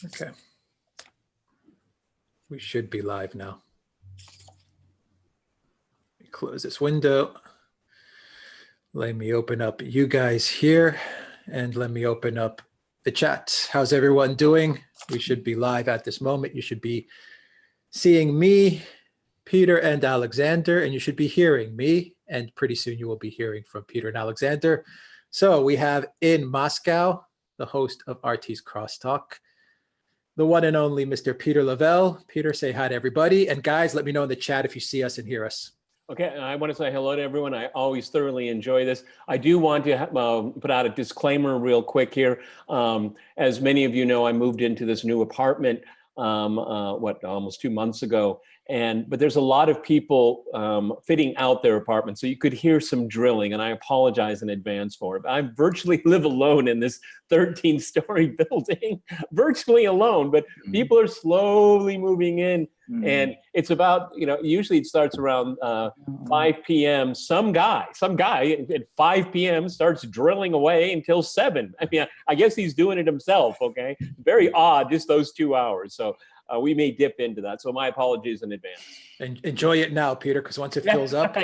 Okay. We should be live now. Let me close this window. Let me open up you guys here and let me open up the chat. How's everyone doing? We should be live at this moment. You should be seeing me, Peter, and Alexander, and you should be hearing me. And pretty soon you will be hearing from Peter and Alexander. So we have in Moscow, the host of RT's Crosstalk, the one and only Mr. Peter Lavelle. Peter, say hi to everybody. And guys, let me know in the chat if you see us and hear us. Okay, I want to say hello to everyone. I always thoroughly enjoy this. I do want to put out a disclaimer real quick here. As many of you know, I moved into this new apartment, almost 2 months ago. But there's a lot of people fitting out their apartments. So you could hear some drilling, and I apologize in advance for it. I virtually live alone in this 13-story building, virtually alone, but people are slowly moving in. And it's about, usually it starts around 5 p.m. Some guy at 5 p.m. starts drilling away until 7. I mean, I guess he's doing it himself, okay? Very odd, just those 2 hours. So we may dip into that. So my apologies in advance. And enjoy it now, Peter, because once it fills up.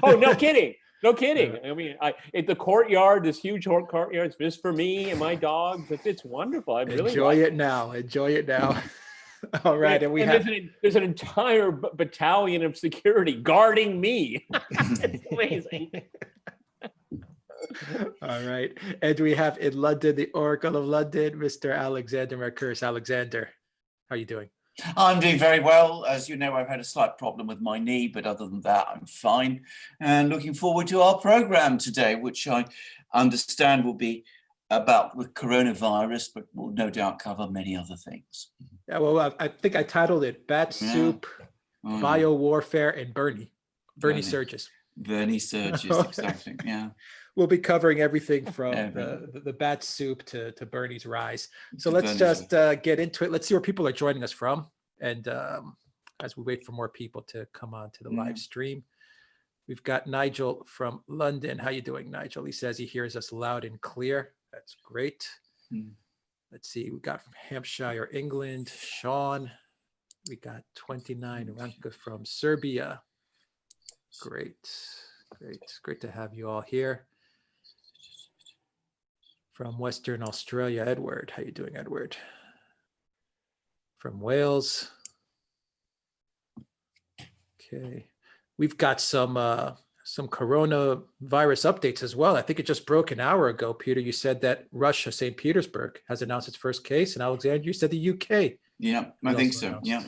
Oh, no kidding. No kidding. I mean, at the courtyard, this huge courtyard, it's just for me and my dogs. It's wonderful. I really enjoy it now. Enjoy it now. All right, and there's an entire battalion of security guarding me. It's amazing. All right, and we have in London, the Oracle of London, Mr. Alexander Mercouris. Alexander, how are you doing? I'm doing very well. As you know, I've had a slight problem with my knee, but other than that, I'm fine. And looking forward to our program today, which I understand will be about the coronavirus, but will no doubt cover many other things. Yeah, well, I think I titled it Bat Soup, Biowarfare, and Bernie Surges. Bernie Surges, exactly, yeah. We'll be covering everything from the bat soup to Bernie's rise. So let's just get into it. Let's see where people are joining us from. And as we wait for more people to come on to the live stream, we've got Nigel from London. How you doing, Nigel? He says he hears us loud and clear. That's great. Let's see. We got from Hampshire, England, Sean. We got 29, Ranka from Serbia. Great. It's great to have you all here. From Western Australia, Edward. How you doing, Edward? From Wales. Okay. We've got some coronavirus updates as well. I think it just broke an hour ago. Peter, you said that Russia, St. Petersburg, has announced its first case, and Alexander, you said the UK. Yeah, I think so. Yeah.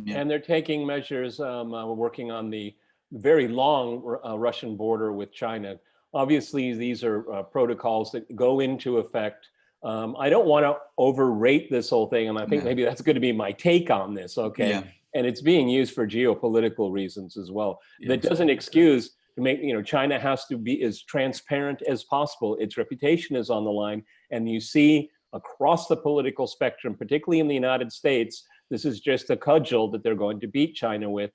And they're taking measures. We're working on the very long Russian border with China. Obviously, these are protocols that go into effect. I don't want to overrate this whole thing, and I think maybe that's going to be my take on this, okay? Yeah. And it's being used for geopolitical reasons as well. That doesn't excuse to make, China has to be as transparent as possible. Its reputation is on the line, and you see across the political spectrum, particularly in the United States, this is just a cudgel that they're going to beat China with.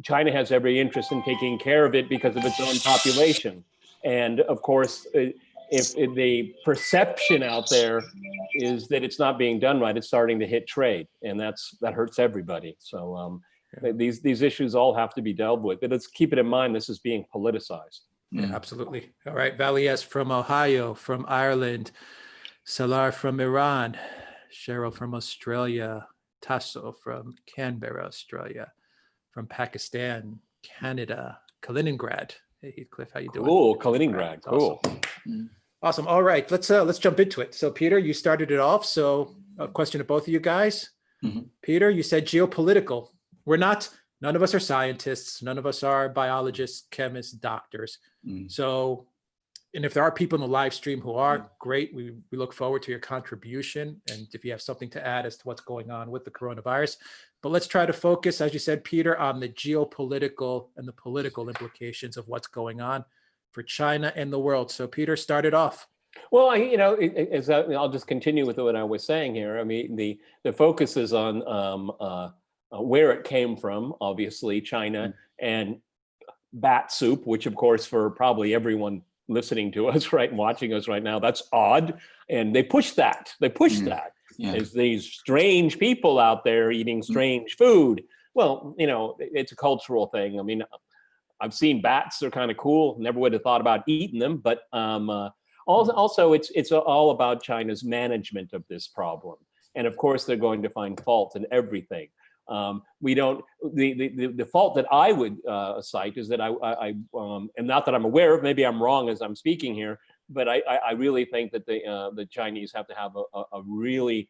China has every interest in taking care of it because of its own population. And of course, if the perception out there is that it's not being done right, it's starting to hit trade, and that hurts everybody. So these issues all have to be dealt with. But let's keep it in mind, this is being politicized. Yeah, absolutely. All right, Valias from Ohio, from Ireland, Salar from Iran, Cheryl from Australia, Tasso from Canberra, Australia, from Pakistan, Canada, Kaliningrad. Hey, Heathcliff, how you doing? Cool, Kaliningrad, cool. Awesome. All right, let's jump into it. So Peter, you started it off. So a question to both of you guys. Peter, you said geopolitical. None of us are scientists. None of us are biologists, chemists, doctors. So, and if there are people in the live stream who are, great. We look forward to your contribution. And if you have something to add as to what's going on with the coronavirus. But let's try to focus, as you said, Peter, on the geopolitical and the political implications of what's going on for China and the world. So Peter, start it off. Well, I'll just continue with what I was saying here. I mean, the focus is on where it came from, obviously, China, and bat soup, which of course for probably everyone listening to us, right, and watching us right now. That's odd. And they push that. They push that. Yeah. There's these strange people out there eating strange food. Well, you know, it's a cultural thing. I mean, I've seen bats; they're kind of cool. Never would have thought about eating them. But also, it's all about China's management of this problem. And of course, they're going to find fault in everything. We don't. The fault that I would cite is that I and not that I'm aware of. Maybe I'm wrong as I'm speaking here, but I really think that the Chinese have to have a really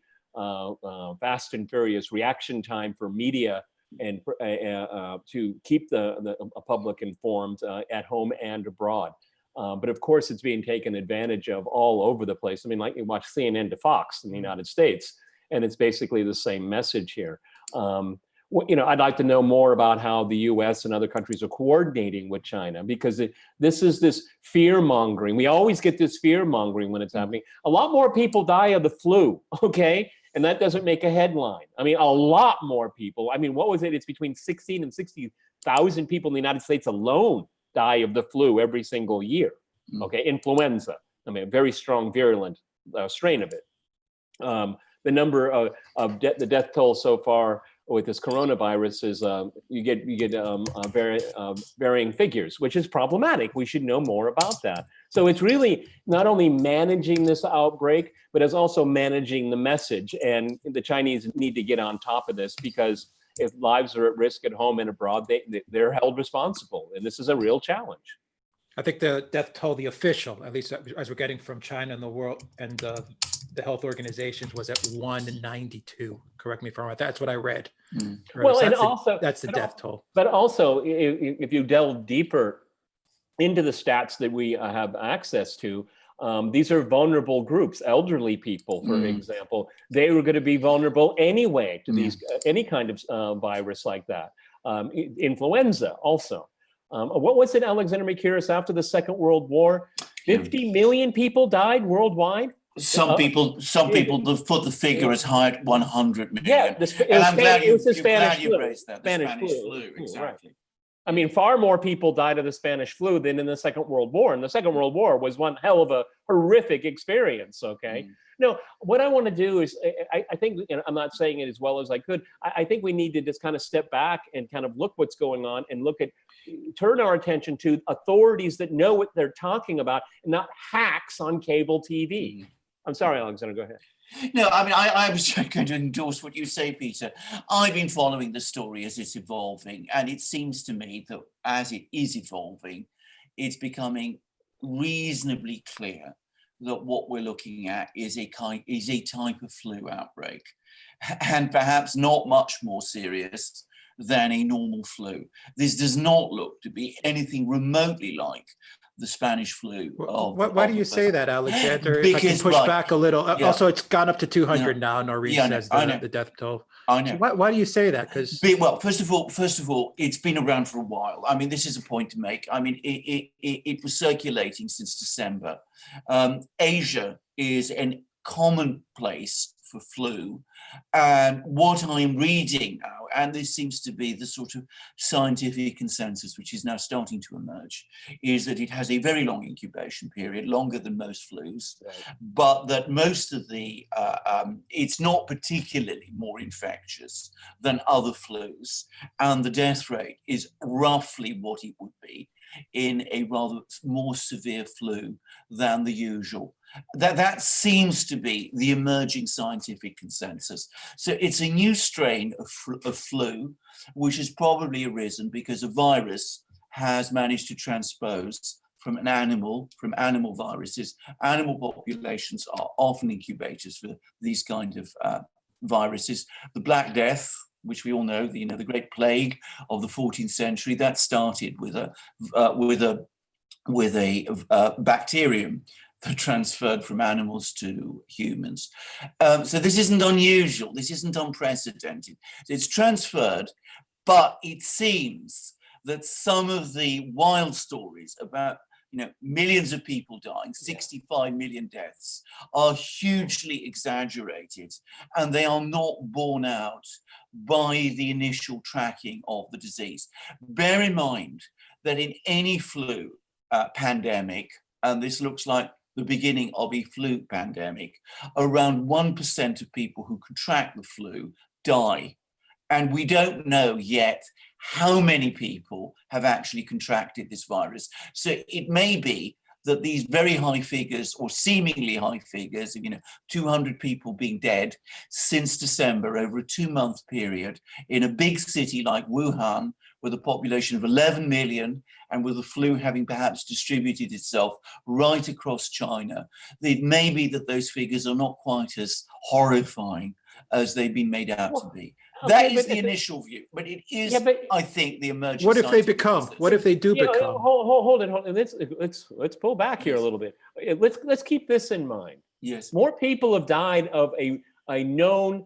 fast and furious reaction time for media and to keep the public informed at home and abroad. But of course, it's being taken advantage of all over the place. I mean, like you watch CNN to Fox in the United States, and it's basically the same message here. You know, I'd like to know more about how the U.S. and other countries are coordinating with China, because this fear mongering. We always get this fear mongering when it's happening. A lot more people die of the flu, okay? And that doesn't make a headline. I mean, a lot more people. I mean, what was it? It's between 16 and 60,000 people in the United States alone die of the flu every single year, okay? Influenza, I mean, a very strong, virulent strain of it. The number of the death toll so far with this coronavirus is you get varying figures, which is problematic. We should know more about that. So it's really not only managing this outbreak, but it's also managing the message. And the Chinese need to get on top of this, because if lives are at risk at home and abroad, they're held responsible. And this is a real challenge. I think the death toll, the official, at least as we're getting from China and the world and the health organizations, was at 192. Correct me if I'm wrong. That's what I read. Well, so and also that's the death toll. But also, if you delve deeper into the stats that we have access to, these are vulnerable groups. Elderly people, for example, they were going to be vulnerable anyway to these any kind of virus like that. Influenza also. What was it, Alexander Makiris, after the Second World War? 50 million people died worldwide? Some people have put the figure as high at 100 million. Yeah, I'm glad you raised that. Spanish flu, exactly. Right. I mean, far more people died of the Spanish flu than in the Second World War. And the Second World War was one hell of a horrific experience, okay? No, what I want to do is, I think, and I'm not saying it as well as I could, I think we need to just kind of step back and kind of look what's going on and turn our attention to authorities that know what they're talking about, and not hacks on cable TV. I'm sorry, Alexander, go ahead. No, I mean, I was going to endorse what you say, Peter. I've been following the story as it's evolving, and it seems to me that as it is evolving, it's becoming reasonably clear that what we're looking at is a type of flu outbreak, and perhaps not much more serious than a normal flu. This does not look to be anything remotely like the Spanish flu. Why do you say that, Alexander? Because, if I can push back a little. Yeah. Also, it's gone up to 200 now. Noreen says the death toll. I know. So why do you say that? Because first of all, it's been around for a while. I mean, this is a point to make. I mean, it was circulating since December. Asia is a common place for flu, and what I'm reading now, and this seems to be the sort of scientific consensus which is now starting to emerge, is that it has a very long incubation period, longer than most flus, but that most of the it's not particularly more infectious than other flus, and the death rate is roughly what it would be in a rather more severe flu than the usual. That seems to be the emerging scientific consensus. So it's a new strain of flu, which has probably arisen because a virus has managed to transpose from animal viruses. Animal populations are often incubators for these kind of viruses. The Black Death, which we all know, the Great Plague of the 14th century, that started with a bacterium that transferred from animals to humans. So this isn't unusual. This isn't unprecedented. It's transferred, but it seems that some of the wild stories about millions of people dying, 65 million deaths, are hugely exaggerated, and they are not borne out by the initial tracking of the disease. Bear in mind that in any flu pandemic, and this looks like the beginning of a flu pandemic. Around 1% of people who contract the flu die. And we don't know yet how many people have actually contracted this virus. So it may be that these very high figures, or seemingly high figures, 200 people being dead since December over a 2-month period in a big city like Wuhan, with a population of 11 million, and with the flu having perhaps distributed itself right across China, it may be that those figures are not quite as horrifying as they've been made out to be. That is the initial view, but it is, I think, the emerging. What if they become? What if they do become? Hold on. Let's pull back here a little bit. Let's keep this in mind. Yes. More people have died of a known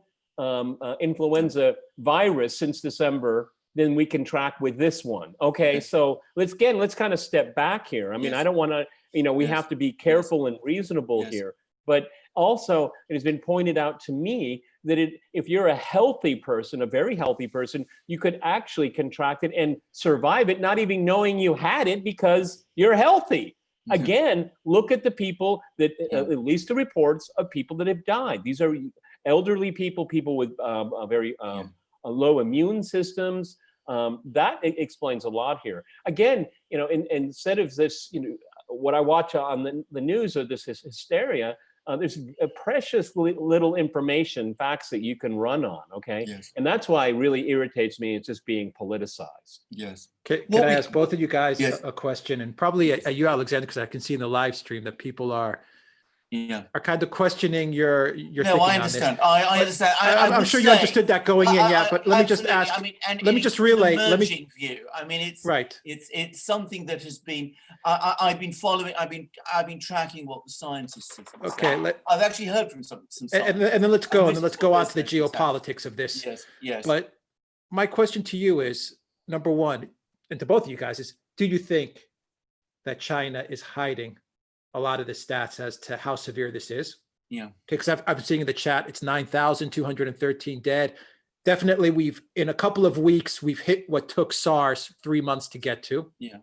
influenza virus since December than we can track with this one. Okay, yes. So let's kind of step back here. I mean, I don't want to. We have to be careful and reasonable here, but also it has been pointed out to me that if you're a healthy person, a very healthy person, you could actually contract it and survive it, not even knowing you had it because you're healthy. Again, look at the people that, at least the reports of people that have died. These are elderly people with very low immune systems. That explains a lot here. Again, instead of this, what I watch on the news of this hysteria, there's a precious little information, facts that you can run on, okay? Yes. And that's why it really irritates me. It's just being politicized. Yes. Can I ask both of you guys a question? And probably you, Alexander, because I can see in the live stream that people are kind of questioning your no, I understand. I understand. I'm sure you understood that going in, but let me just ask. Let me just relay. Let me view. I mean, it's right. It's something that has been. I've been following. I've been tracking what the scientists have said. Okay. I've actually heard from some. And then let's go. And then let's go on to the geopolitics of this. Yes. Yes. But my question to you is, number one, and to both of you guys, is: do you think that China is hiding a lot of the stats as to how severe this is? Yeah. Because I've been seeing in the chat, it's 9,213 dead. Definitely, in a couple of weeks, we've hit what took SARS 3 months to get to. Yeah.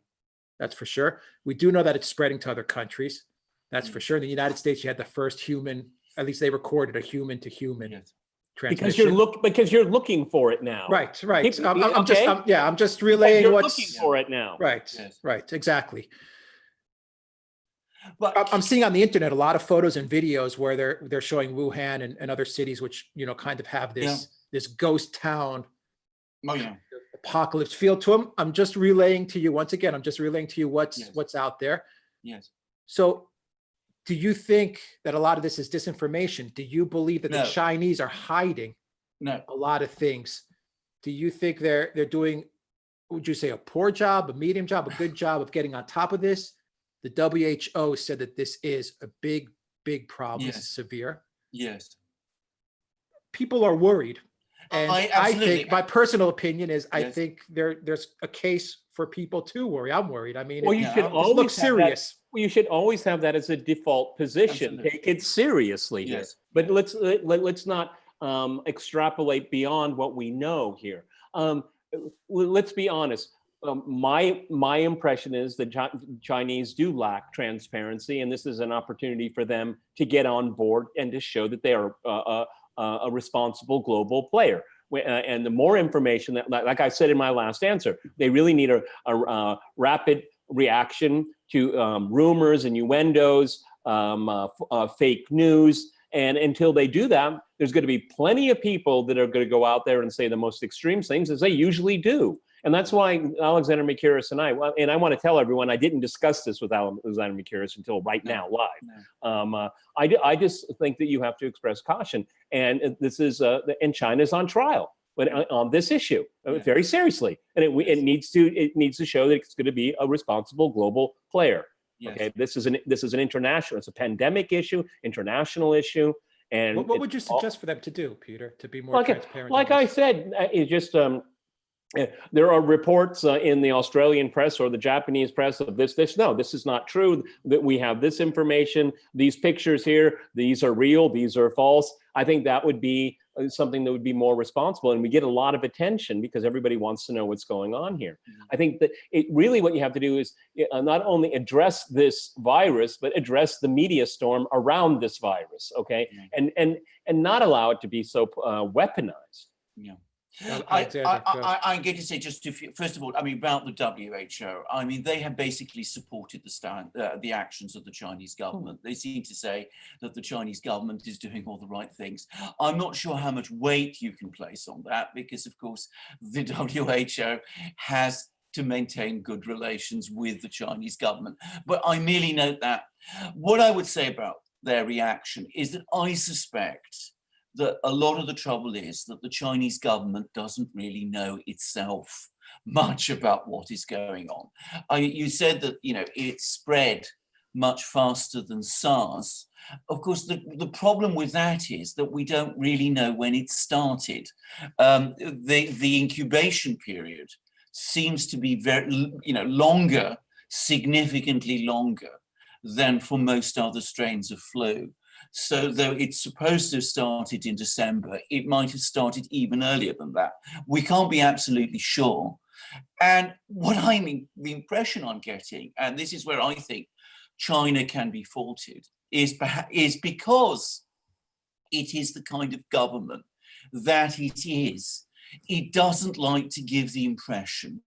That's for sure. We do know that it's spreading to other countries. That's for sure. In the United States, you had the first human, at least they recorded a human to human transmission. Because you're looking for it now. Right. I'm just relaying you're what's looking for it now. Right. Yes. Right. Exactly. But I'm seeing on the internet a lot of photos and videos where they're showing Wuhan and other cities which kind of have this ghost town apocalypse feel to them. I'm just relaying to you once again. I'm just relaying to you what's out there. Yes. So, do you think that a lot of this is disinformation? Do you believe that the Chinese are hiding a lot of things? Do you think they're doing, would you say, a poor job, a medium job, a good job of getting on top of this? The WHO said that this is a big, big problem. It's severe. Yes. People are worried. And I think my personal opinion is I Yes. think there's a case for people to worry. I'm worried. I mean, Well, you should always look serious. You should always have that as a default position. Absolutely. Take it seriously here. Yes. But let's not extrapolate beyond what we know here. Let's be honest. My impression is that Chinese do lack transparency, and this is an opportunity for them to get on board and to show that they are a responsible global player. And the more information that, like I said in my last answer, they really need a rapid reaction to rumors, innuendos, fake news. And until they do that, there's going to be plenty of people that are going to go out there and say the most extreme things, as they usually do. And that's why Alexander Mikiris and I want to tell everyone, I didn't discuss this with Alexander Mikiris until right now, live. I just think that you have to express caution. And this is, and China's on trial on this issue very seriously. And it needs to show that it's going to be a responsible global player. Yes. Okay, this is an international, it's a pandemic issue, international issue. And what would you suggest for them to do, Peter, to be more transparent? Like I said, it just, there are reports in the Australian press or the Japanese press of this. No, this is not true. That we have this information, these pictures here, these are real, these are false. I think that would be something that would be more responsible, and we get a lot of attention because everybody wants to know what's going on here. I think that it really, what you have to do is not only address this virus, but address the media storm around this virus, okay? And not allow it to be so weaponized. Yeah. Alexander, I'm going to say just first of all, I mean, about the WHO, I mean, they have basically supported the actions of the Chinese government. They seem to say that the Chinese government is doing all the right things. I'm not sure how much weight you can place on that because, of course, the WHO has to maintain good relations with the Chinese government. But I merely note that what I would say about their reaction is that I suspect that a lot of the trouble is that the Chinese government doesn't really know itself much about what is going on. You said that, you know, it spread much faster than SARS. Of course, the problem with that is that we don't really know when it started. The incubation period seems to be very, longer, significantly longer than for most other strains of flu. So though it's supposed to have started in December, it might have started even earlier than that. We can't be absolutely sure. And the impression I'm getting, and this is where I think China can be faulted, is because it is the kind of government that it is. It doesn't like to give the impression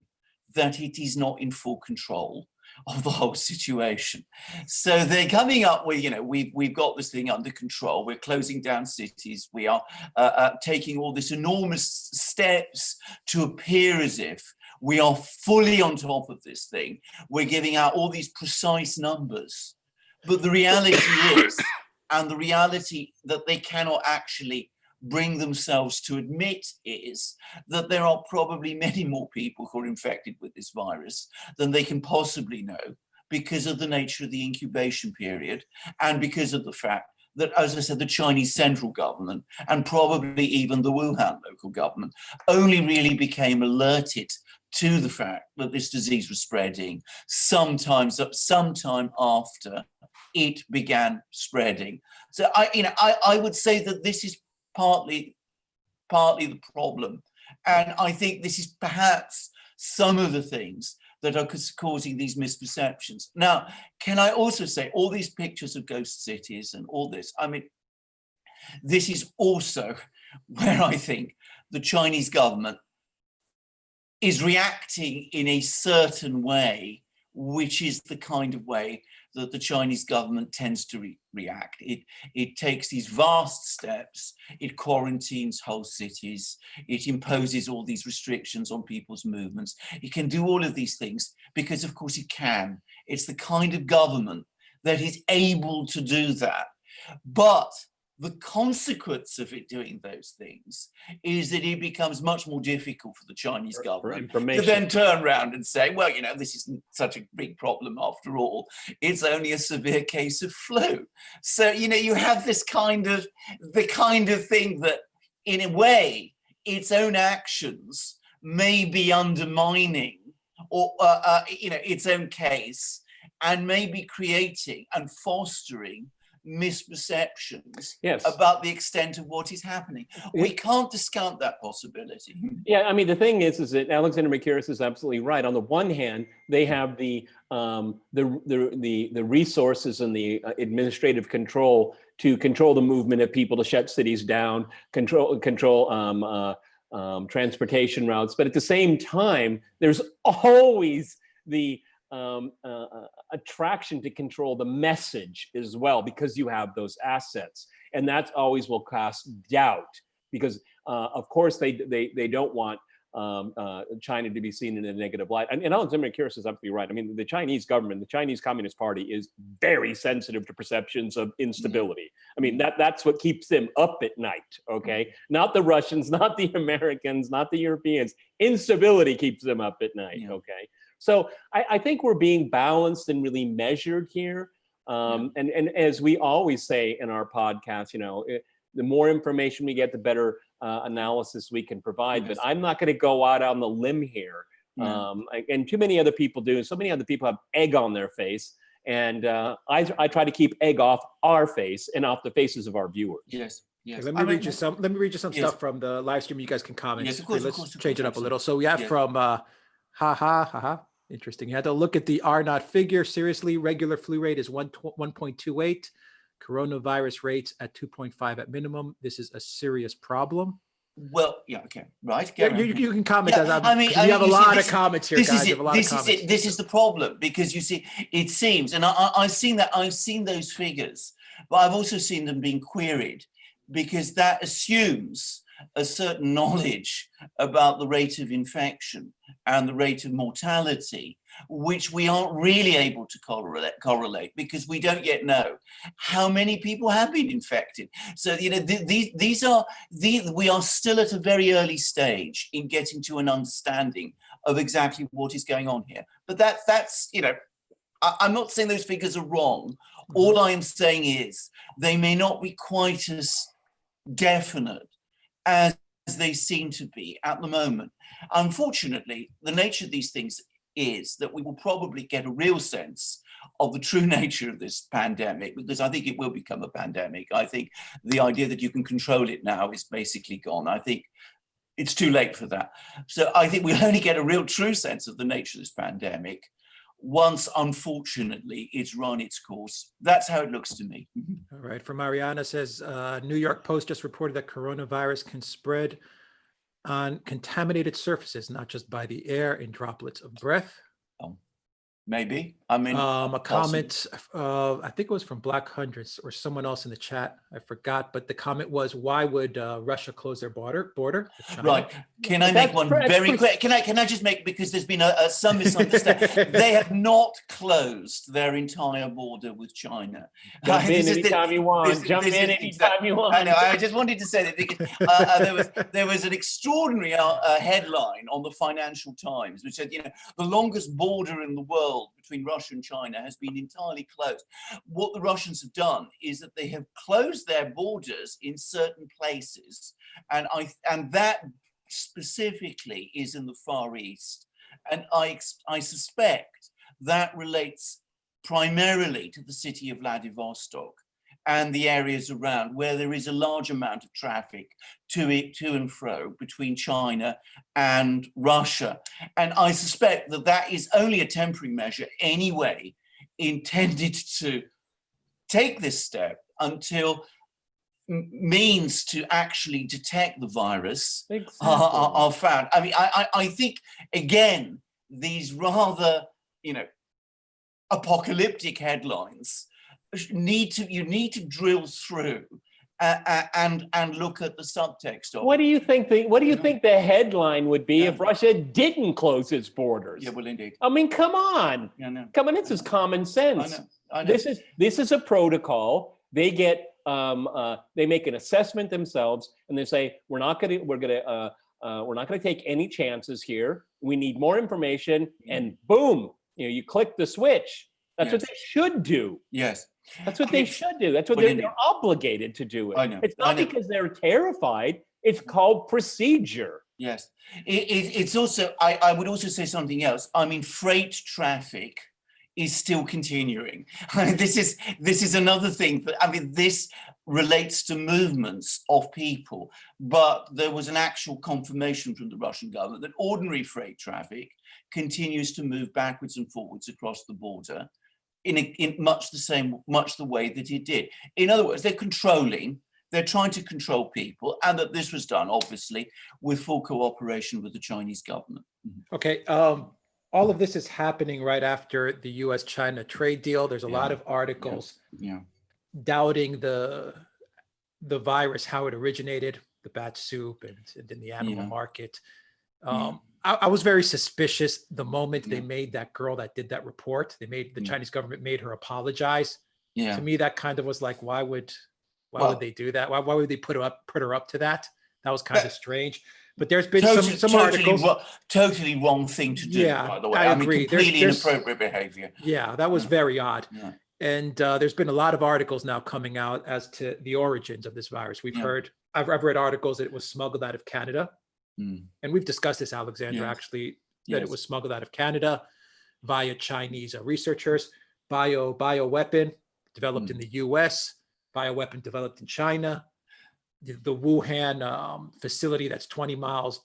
that it is not in full control of the whole situation. So they're coming up with, we've got this thing under control. We're closing down cities. We are taking all this enormous steps to appear as if we are fully on top of this thing. We're giving out all these precise numbers. But the reality is, and the reality that they cannot actually bring themselves to admit is that there are probably many more people who are infected with this virus than they can possibly know because of the nature of the incubation period and because of the fact that, as I said, the Chinese central government and probably even the Wuhan local government only really became alerted to the fact that this disease was spreading sometime after it began spreading. So I would say that this is partly the problem. And I think this is perhaps some of the things that are causing these misperceptions. Now, can I also say all these pictures of ghost cities and all this, I mean, this is also where I think the Chinese government is reacting in a certain way, which is the kind of way that the Chinese government tends to react. It takes these vast steps, it quarantines whole cities, it imposes all these restrictions on people's movements. It can do all of these things because, of course, it can. It's the kind of government that is able to do that. But the consequence of it doing those things is that it becomes much more difficult for the Chinese government to then turn around and say, well, this isn't such a big problem after all. It's only a severe case of flu. So, you have the kind of thing that, in a way, its own actions may be undermining or, its own case and may be creating and fostering misperceptions about the extent of what is happening. We can't discount that possibility. Yeah, I mean, the thing is that Alexander Makiris is absolutely right. On the one hand, they have the resources and the administrative control to control the movement of people, to shut cities down, control transportation routes. But at the same time, there's always the attraction to control the message as well, because you have those assets, and that always will cast doubt, because of course they don't want China to be seen in a negative light. And Alexander Makiris is absolutely right. I mean, the Chinese government, the Chinese Communist Party, is very sensitive to perceptions of instability. I mean, that's what keeps them up at night, okay? Not the Russians, not the Americans, not the Europeans. Instability keeps them up at night, okay? So I think we're being balanced and really measured here. And as we always say in our podcast, the more information we get, the better analysis we can provide. But I'm not going to go out on the limb here. And too many other people do. So many other people have egg on their face. And I try to keep egg off our face and off the faces of our viewers. Yes. Yes. Let me read you some. Let me read you some Yes. stuff from the live stream. You guys can comment. Yes, of course, Let's of course, change it up a little. So we have Yes. from Interesting. You had to look at the R0 figure. Seriously, regular flu rate is 1.28. Coronavirus rates at 2.5 at minimum. This is a serious problem. Well, yeah, okay, right. You can comment as Yeah, we have a lot of comments here, guys. This is the problem, because you see, it seems, and I've seen those figures, but I've also seen them being queried, because that assumes a certain knowledge about the rate of infection and the rate of mortality, which we aren't really able to correlate, because we don't yet know how many people have been infected. So, you know, we are still at a very early stage in getting to an understanding of exactly what is going on here. But that's, you know, I'm not saying those figures are wrong. All I am saying is they may not be quite as definite as they seem to be at the moment. Unfortunately, the nature of these things is that we will probably get a real sense of the true nature of this pandemic, because I think it will become a pandemic. I think the idea that you can control it now is basically gone. I think it's too late for that. So I think we'll only get a real true sense of the nature of this pandemic once, unfortunately, it's run its course. That's how it looks to me. All right. From Mariana says, New York Post just reported that coronavirus can spread on contaminated surfaces, not just by the air in droplets of breath. Maybe. I mean, a comment, I think it was from Black Hundreds or someone else in the chat. I forgot, but the comment was, why would Russia close their border with China? Right. Can I make one very quick? Can I just make, because there's been some misunderstanding. They have not closed their entire border with China. Jump in anytime you want. Jump in anytime you want. I know. I just wanted to say that, because there was an extraordinary headline on the Financial Times which said, you know, the longest border in the world between Russia and China has been entirely closed. What the Russians have done is that they have closed their borders in certain places, and that specifically is in the Far East. And I suspect that relates primarily to the city of Vladivostok and the areas around, where there is a large amount of traffic to and fro between China and Russia. And I suspect that that is only a temporary measure anyway, intended to take this step until means to actually detect the virus are found. I mean, I think, again, these rather, you know, apocalyptic headlines you need to drill through and look at the subtext of What do you think the headline would be if Russia didn't close its borders? Yeah, well, indeed. I mean, come on. Yeah, no. Come on, this is common sense. I know. This is a protocol. They get they make an assessment themselves, and they say we're not going to take any chances here. We need more information, and boom, you click the switch. That's what they should do. Yes. That's what they should do. That's what they're obligated to do. I know. It's not because they're terrified. It's called procedure. Yes. It's also, I would also say something else. I mean, freight traffic is still continuing. I mean, this is another thing. But I mean, this relates to movements of people. But there was an actual confirmation from the Russian government that ordinary freight traffic continues to move backwards and forwards across the border in much the way that it did. In other words, they're trying to control people, and that this was done, obviously, with full cooperation with the Chinese government. Okay, all of this is happening right after the US-China trade deal. There's a lot of articles doubting the virus, how it originated, the bat soup, and in the animal market. I was very suspicious the moment they made that girl that did that report. The Chinese government made her apologize. Yeah. To me, that kind of was like, why would they do that? Why would they put her up to that? That was kind of strange. But there's been some articles. Totally wrong thing to do, by the way. I agree. Mean, completely inappropriate behavior. Yeah, that was very odd. Yeah. And there's been a lot of articles now coming out as to the origins of this virus. I've read articles that it was smuggled out of Canada. And we've discussed this, Alexandra, actually, that it was smuggled out of Canada via Chinese researchers. Bioweapon developed in the US, bioweapon developed in China. the Wuhan facility that's 20 miles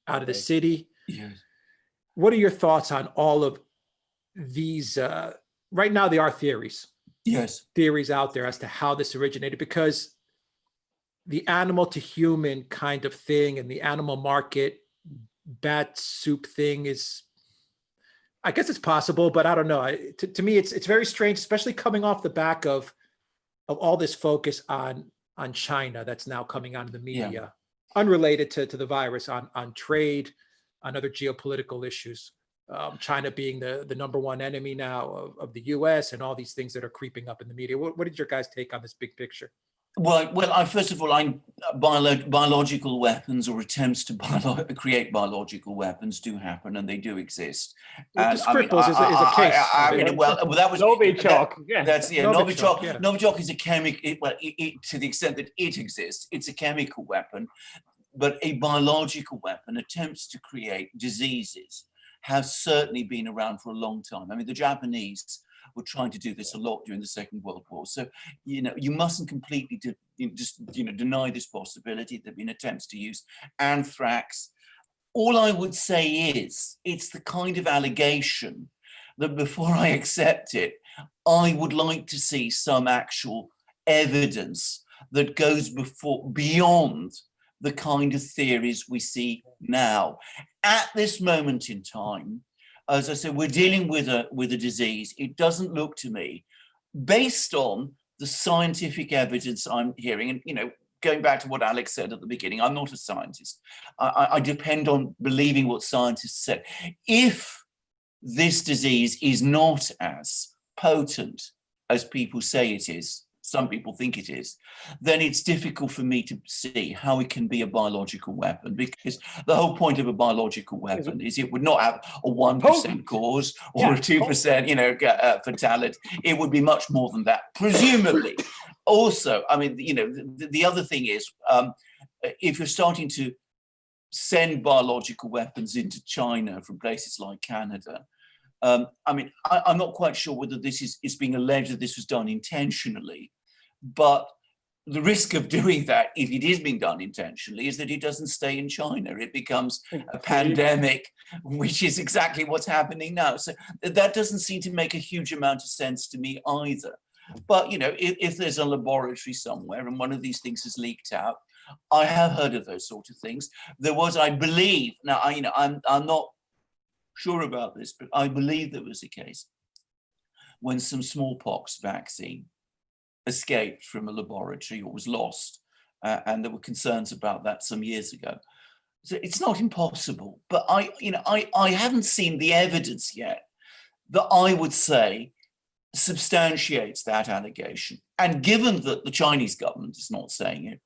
out of the city. Yes. What are your thoughts on all of these? Right now, there are theories. Yes. Theories out there as to how this originated, because the animal to human kind of thing and the animal market bat soup thing is, I guess it's possible, but I don't know. To me, it's very strange, especially coming off the back of all this focus on China that's now coming out of the media, unrelated to the virus, on trade, on other geopolitical issues. China being the number one enemy now of the US, and all these things that are creeping up in the media. What is your guys' take on this big picture? Well, first of all, biological weapons or attempts to create biological weapons do happen, and they do exist. And the Skripals is a case. That was Novichok. That's Novichok. Novichok. Novichok is a chemical. Well, to the extent that it exists, it's a chemical weapon, but a biological weapon attempts to create diseases have certainly been around for a long time. I mean, the Japanese were trying to do this a lot during the Second World War. So, you mustn't completely deny this possibility. There have been attempts to use anthrax. All I would say is, it's the kind of allegation that before I accept it, I would like to see some actual evidence that goes beyond the kind of theories we see now. At this moment in time, as I said, we're dealing with a disease. It doesn't look to me, based on the scientific evidence I'm hearing, and going back to what Alex said at the beginning, I'm not a scientist. I depend on believing what scientists said. If this disease is not as potent as people say it is, some people think it is, then it's difficult for me to see how it can be a biological weapon, because the whole point of a biological weapon is it would not have a 1% cause or a 2%, fatality. It would be much more than that, presumably. Also, I mean, the other thing is, if you're starting to send biological weapons into China from places like Canada, I mean, I'm not quite sure whether this is being alleged that this was done intentionally, but the risk of doing that, if it is being done intentionally, is that it doesn't stay in China. It becomes a pandemic, which is exactly what's happening now. So that doesn't seem to make a huge amount of sense to me either. But, if there's a laboratory somewhere and one of these things is leaked out, I have heard of those sort of things. There was, I believe, now, I'm not sure about this, but I believe there was a case when some smallpox vaccine escaped from a laboratory or was lost, and there were concerns about that some years ago. So it's not impossible, but I haven't seen the evidence yet that I would say substantiates that allegation. And given that the Chinese government is not saying it,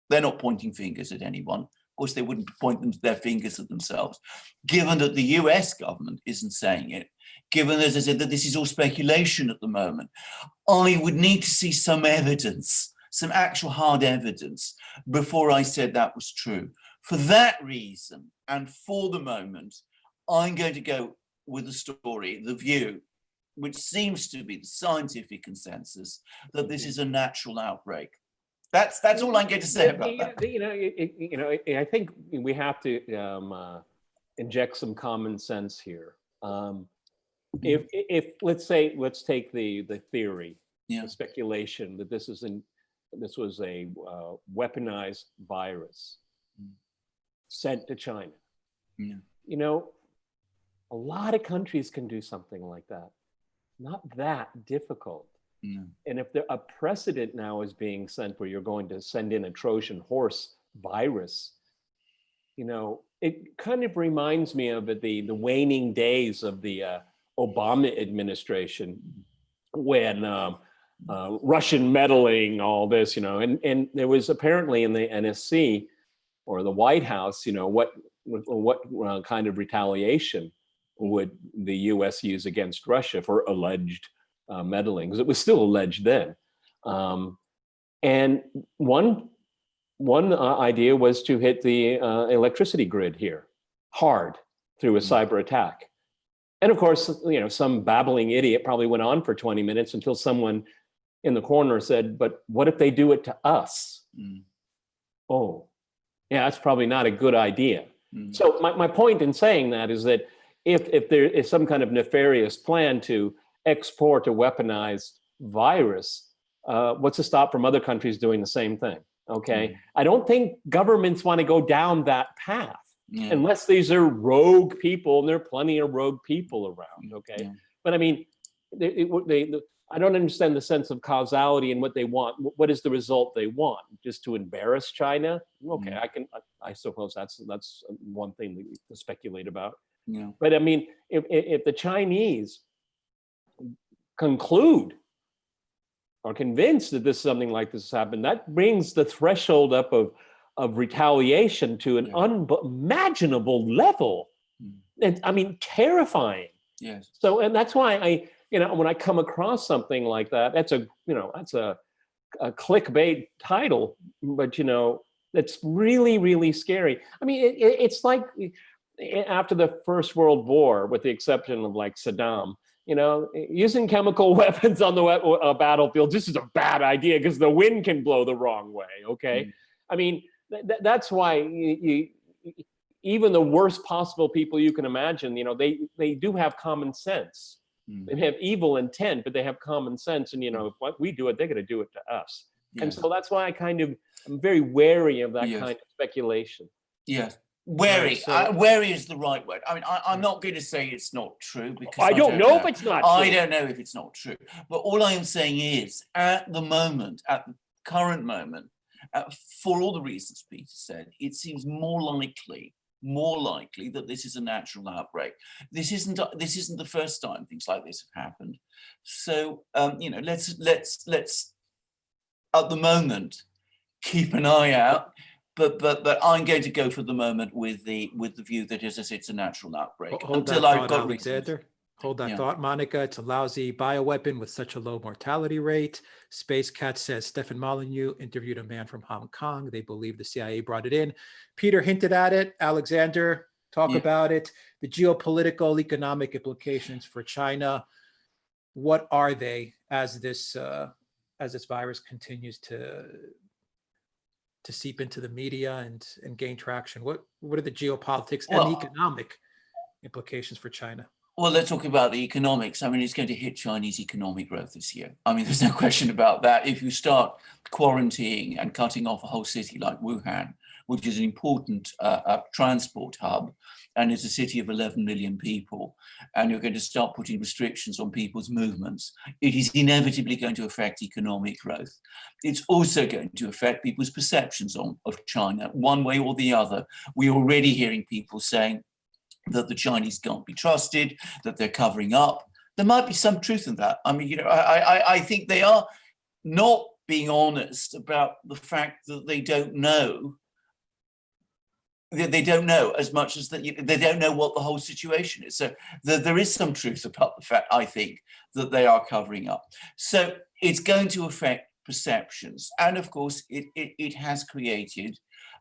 they're not pointing fingers at anyone. Of course, they wouldn't point their fingers at themselves. Given that the US government isn't saying it, given, as I said, that this is all speculation at the moment, I would need to see some evidence, some actual hard evidence, before I said that was true. For that reason, and for the moment, I'm going to go with the story, the view, which seems to be the scientific consensus, that this is a natural outbreak. That's all I'm going to say about that. I think we have to inject some common sense here. If let's take the theory, the speculation that this was a weaponized virus sent to China. A lot of countries can do something like that. Not that difficult. And if a precedent now is being sent where you're going to send in a Trojan horse virus, it kind of reminds me of the waning days of the Obama administration, when Russian meddling, all this, and there was apparently in the NSC or the White House, what kind of retaliation would the US use against Russia for alleged meddling, because it was still alleged then. And one idea was to hit the electricity grid here hard through a cyber attack. And of course, some babbling idiot probably went on for 20 minutes until someone in the corner said, but what if they do it to us? Oh, yeah, that's probably not a good idea. Mm. So my point in saying that is that if there is some kind of nefarious plan to export a weaponized virus, what's to stop from other countries doing the same thing? Okay, I don't think governments want to go down that path unless these are rogue people, and there are plenty of rogue people around. Okay, but I mean, I don't understand the sense of causality and what they want. What is the result they want? Just to embarrass China? Okay, I suppose that's one thing to speculate about. Yeah. But I mean, if the Chinese conclude or convinced that something like this has happened, that brings the threshold up of retaliation to an unimaginable level. And I mean, terrifying. Yes. So, and that's why when I come across something like that, that's a clickbait title, but it's really, really scary. I mean, it's like after the First World War, with the exception of like Saddam, using chemical weapons on the battlefield, this is a bad idea because the wind can blow the wrong way. Okay. I mean, that's why even the worst possible people you can imagine, they do have common sense. They have evil intent, but they have common sense. And, if what we do it, they're going to do it to us. Yes. And so that's why I'm very wary of that kind of speculation. Yes. Wary. Wary is the right word. I mean, I'm not going to say it's not true, because I don't know if it's not true. I don't know if it's not true. But all I am saying is, at the current moment, for all the reasons Peter said, it seems more likely that this is a natural outbreak. This isn't the first time things like this have happened. So let's at the moment keep an eye out. But I'm going to go for the moment with the view that it's a natural outbreak. Hold that thought, Alexander. Hold that thought, Monica. It's a lousy bioweapon with such a low mortality rate. Space Cat says Stefan Molyneux interviewed a man from Hong Kong. They believe the CIA brought it in. Peter hinted at it. Alexander, talk about it. The geopolitical, economic implications for China. What are they as this virus continues to seep into the media and gain traction? What are the geopolitics and economic implications for China? Well, let's talk about the economics. I mean, it's going to hit Chinese economic growth this year. I mean, there's no question about that. If you start quarantining and cutting off a whole city like Wuhan, which is an important transport hub, and it's a city of 11 million people, and you're going to start putting restrictions on people's movements, it is inevitably going to affect economic growth. It's also going to affect people's perceptions of China, one way or the other. We're already hearing people saying that the Chinese can't be trusted, that they're covering up. There might be some truth in that. I mean, I think they are not being honest about the fact that they don't know. They don't know as much as that. They don't know what the whole situation is. So there is some truth about the fact, I think, that they are covering up. So it's going to affect perceptions. And of course, it has created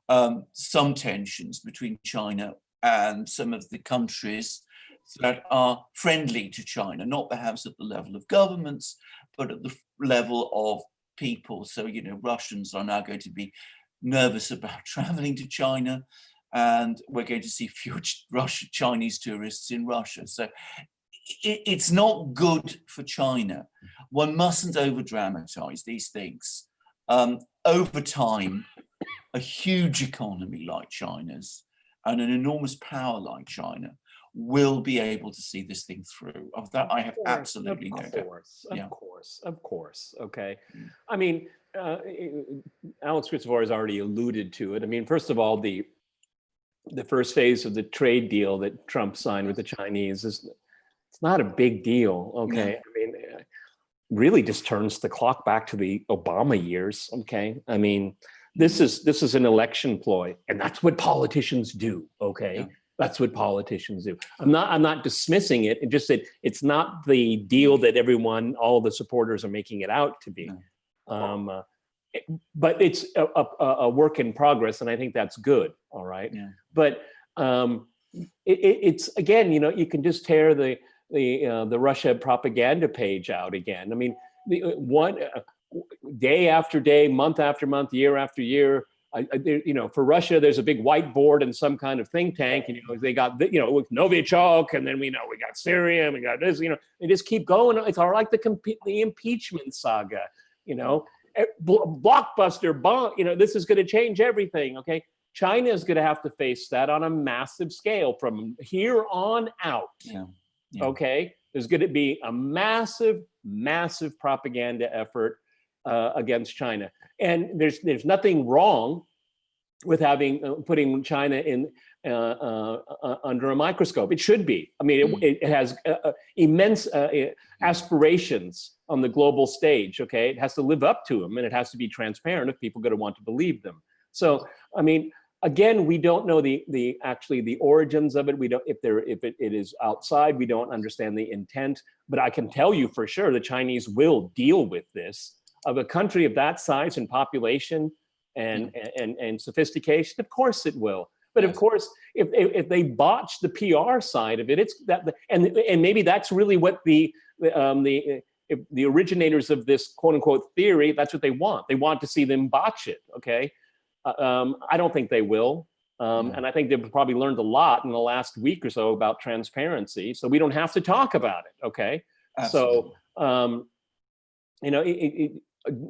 some tensions between China and some of the countries that are friendly to China, not perhaps at the level of governments, but at the level of people. So, Russians are now going to be nervous about traveling to China, and we're going to see fewer Chinese tourists in Russia. So it's not good for China. One mustn't over-dramatize these things. Over time, a huge economy like China's and an enormous power like China will be able to see this thing through. Of that, I have absolutely no doubt. Of course. Okay. I mean, Alex Christofor has already alluded to it. I mean, first of all, the first phase of the trade deal that Trump signed with the Chinese it's not a big deal. Okay. No. I mean, really just turns the clock back to the Obama years. Okay. I mean, this is an election ploy, and that's what politicians do. Okay. Yeah. That's what politicians do. I'm not dismissing it. It's just that it's not the deal that all the supporters are making it out to be. No. But it's a work in progress, and I think that's good. All right. Yeah. But it's again, you can just tear the Russia propaganda page out again. I mean, one day after day, month after month, year after year, for Russia, there's a big whiteboard and some kind of think tank. They got, with Novichok, and then we got Syria, and we got this. They just keep going. It's all like the impeachment saga. Blockbuster bomb. This is going to change everything. Okay, China is going to have to face that on a massive scale from here on out. Yeah. Okay, there's going to be a massive propaganda effort against China. And there's nothing wrong with putting China in under a microscope. It should be. I mean, it has immense aspirations on the global stage. Okay, it has to live up to them, and it has to be transparent if people are going to want to believe them. So, I mean, again, we don't know the origins of it. We don't if it is outside. We don't understand the intent. But I can tell you for sure the Chinese will deal with this. Of a country of that size and population and sophistication, of course it will. But of course, if they botch the PR side of it, it's that, and maybe that's really what the originators of this quote unquote theory, that's what they want. They want to see them botch it. Okay, I don't think they will, and I think they've probably learned a lot in the last week or so about transparency, so we don't have to talk about it. Okay, absolutely. So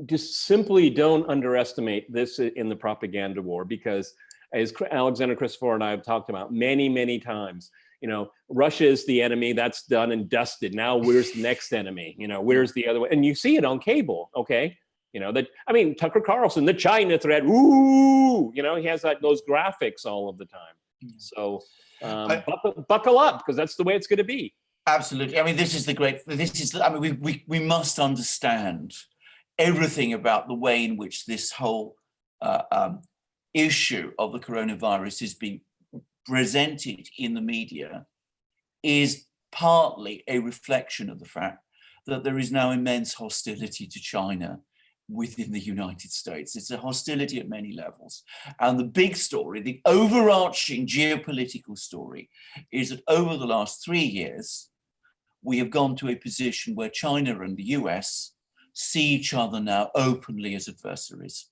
just simply don't underestimate this in the propaganda war, because as Alexander Christopher and I have talked about many times, Russia is the enemy. That's done and dusted. Now where's the next enemy? Where's the other one? And you see it on cable. Okay, Tucker Carlson, the China threat. Ooh, he has those graphics all of the time. So buckle up, because that's the way it's going to be. Absolutely. I mean, we must understand everything about the way in which this whole issue of the coronavirus is being presented in the media is partly a reflection of the fact that there is now immense hostility to China within the United States. It's a hostility at many levels. And the big story, the overarching geopolitical story, is that over the last 3 years, we have gone to a position where China and the US see each other now openly as adversaries.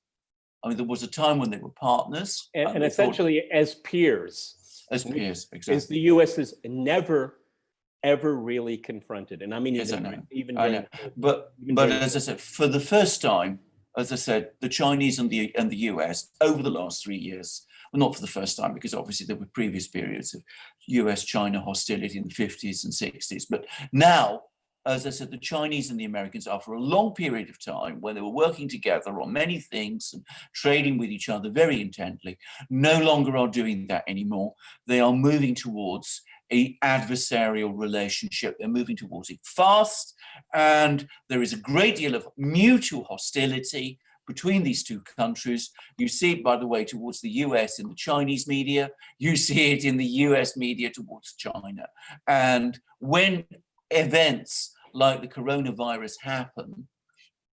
I mean, there was a time when they were partners. And essentially as peers. As peers, exactly. As the US has never, ever really confronted. And I mean, yes, I know. But as I said, for the first time, as I said, the Chinese and the US over the last 3 years, well, not for the first time, because obviously there were previous periods of US-China hostility in the 50s and 60s. But now, as I said, the Chinese and the Americans, after a long period of time when they were working together on many things and trading with each other very intently, no longer are doing that anymore. They are moving towards an adversarial relationship. They're moving towards it fast, and there is a great deal of mutual hostility between these two countries. You see it, by the way, towards the US in the Chinese media. You see it in the US media towards China. And when events like the coronavirus happen,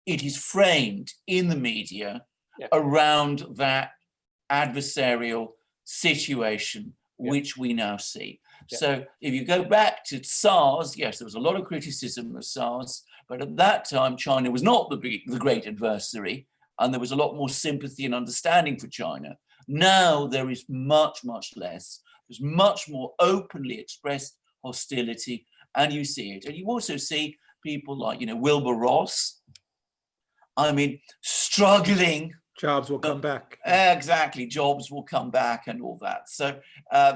it is framed in the media around that adversarial situation, which we now see. So if you go back to SARS, yes, there was a lot of criticism of SARS, but at that time, China was not the great adversary, and there was a lot more sympathy and understanding for China. Now there is much less. There's much more openly expressed hostility, and you see it. And you also see people like, Wilbur Ross, I mean, struggling. Jobs will come back. Exactly, jobs will come back and all that. So,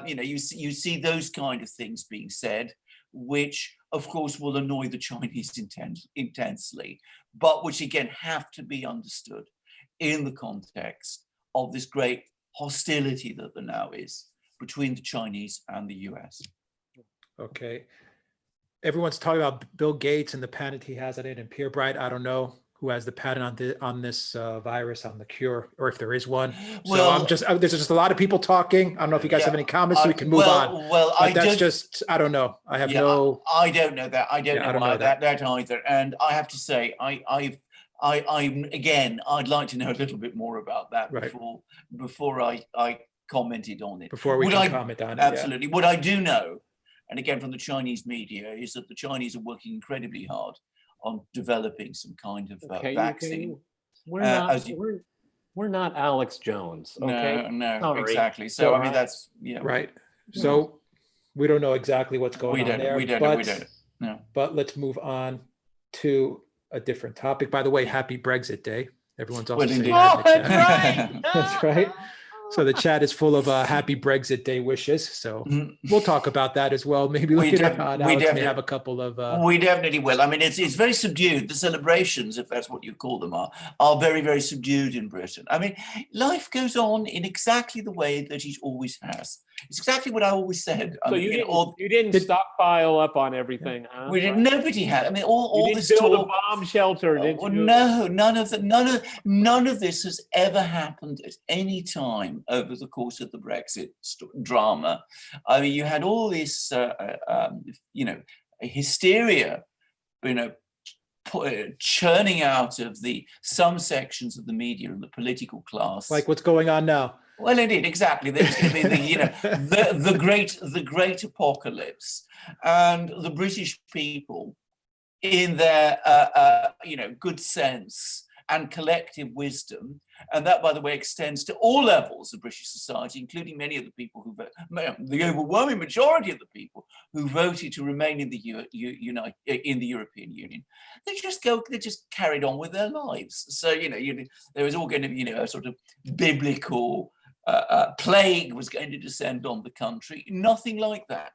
you see those kind of things being said, which of course will annoy the Chinese intensely, but which again have to be understood in the context of this great hostility that there now is between the Chinese and the US. Okay. Everyone's talking about Bill Gates and the patent he has on it, and Pierre Bright, I don't know who has the patent on this virus, on the cure, or if there is one. Well, so there's just a lot of people talking. I don't know if you guys have any comments, so we can move on. Well, I don't know. I have no. I don't know that. I don't know that either. And I have to say, I'd like to know a little bit more about that before I commented on it. Before we comment on it. Absolutely. What I do know, and again from the Chinese media, is that the Chinese are working incredibly hard on developing some kind of vaccine. We're not Alex Jones, okay? No, Sorry. exactly. So, I mean, that's, Right. So we don't know exactly what's going on there. We don't. No. But let's move on to a different topic. By the way, happy Brexit Day. Everyone's also saying that in the chat. Right. That's right. So the chat is full of happy Brexit Day wishes. So we'll talk about that as well. Maybe later on. Alex may have a couple of. We definitely will. I mean, it's very subdued. The celebrations, if that's what you call them, are very, very subdued in Britain. I mean, life goes on in exactly the way that it always has. It's exactly what I always said. So you didn't stockpile up on everything, huh? We didn't. Nobody had. I mean, all this build talk. a bomb shelter, did you? No, none of this has ever happened at any time over the course of the Brexit drama. I mean, you had all this, hysteria, churning out of some sections of the media and the political class. Like what's going on now. Well, indeed, exactly. There's going to be the great apocalypse, and the British people, in their good sense and collective wisdom, and that, by the way, extends to all levels of British society, including many of the people who the overwhelming majority of the people who voted to remain in the European Union. They just carried on with their lives. So there was all going to be a sort of biblical plague was going to descend on the country. Nothing like that.